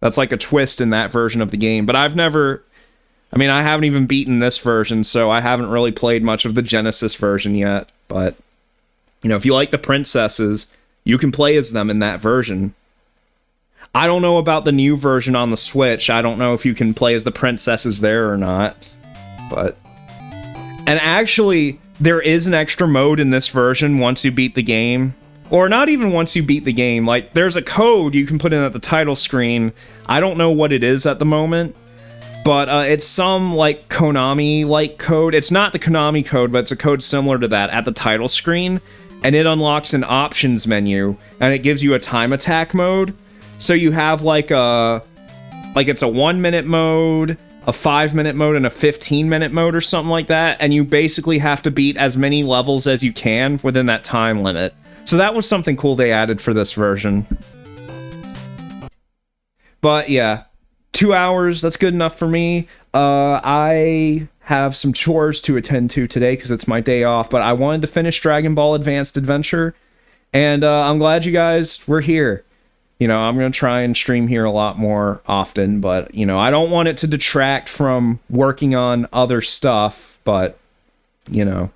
That's like a twist in that version of the game. But I haven't even beaten this version, so I haven't really played much of the Genesis version yet. But, you know, if you like the princesses, you can play as them in that version. I don't know about the new version on the Switch. I don't know if you can play as the princesses there or not. But... and actually, there is an extra mode in this version once you beat the game. Or not even once you beat the game. Like, there's a code you can put in at the title screen. I don't know what it is at the moment. But it's some, like, Konami-like code. It's not the Konami code, but it's a code similar to that at the title screen. And it unlocks an options menu. And it gives you a time attack mode. So you have, like, it's a 1-minute mode, a 5-minute mode, and a 15-minute mode or something like that. And you basically have to beat as many levels as you can within that time limit. So that was something cool they added for this version. But yeah, 2 hours, that's good enough for me. I have some chores to attend to today because it's my day off, but I wanted to finish Dragon Ball Advanced Adventure, and I'm glad you guys were here. You know, I'm going to try and stream here a lot more often, but, you know, I don't want it to detract from working on other stuff, but, you know,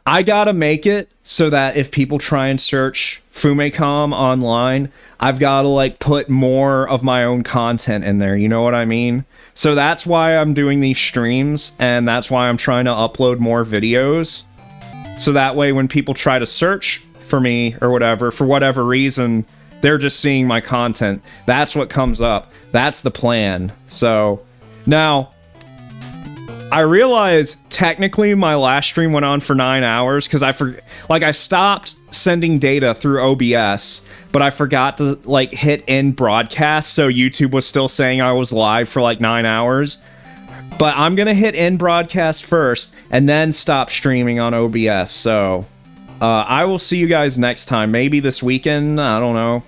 I gotta make it so that if people try and search FumeiCom online, I've gotta, like, put more of my own content in there, you know what I mean? So that's why I'm doing these streams, and that's why I'm trying to upload more videos. So that way when people try to search for me or whatever, for whatever reason, they're just seeing my content. That's what comes up. That's the plan. So, now, I realize technically my last stream went on for 9 hours because I stopped sending data through OBS, but I forgot to like hit end broadcast, so YouTube was still saying I was live for like 9 hours. But I'm gonna hit end broadcast first and then stop streaming on OBS. So I will see you guys next time. Maybe this weekend. I don't know.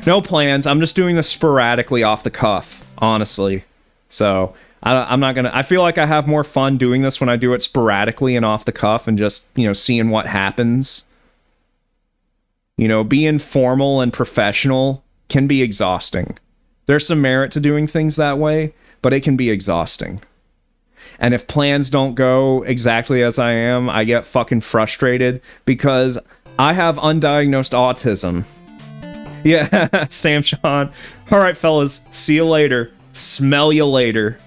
No plans. I'm just doing this sporadically off the cuff, honestly. So I'm not gonna. I feel like I have more fun doing this when I do it sporadically and off the cuff and just, you know, seeing what happens. You know, being formal and professional can be exhausting. There's some merit to doing things that way, but it can be exhausting. And if plans don't go exactly as I am, I get fucking frustrated because I have undiagnosed autism. Yeah, Sam Sean. All right, fellas. See you later. Smell you later.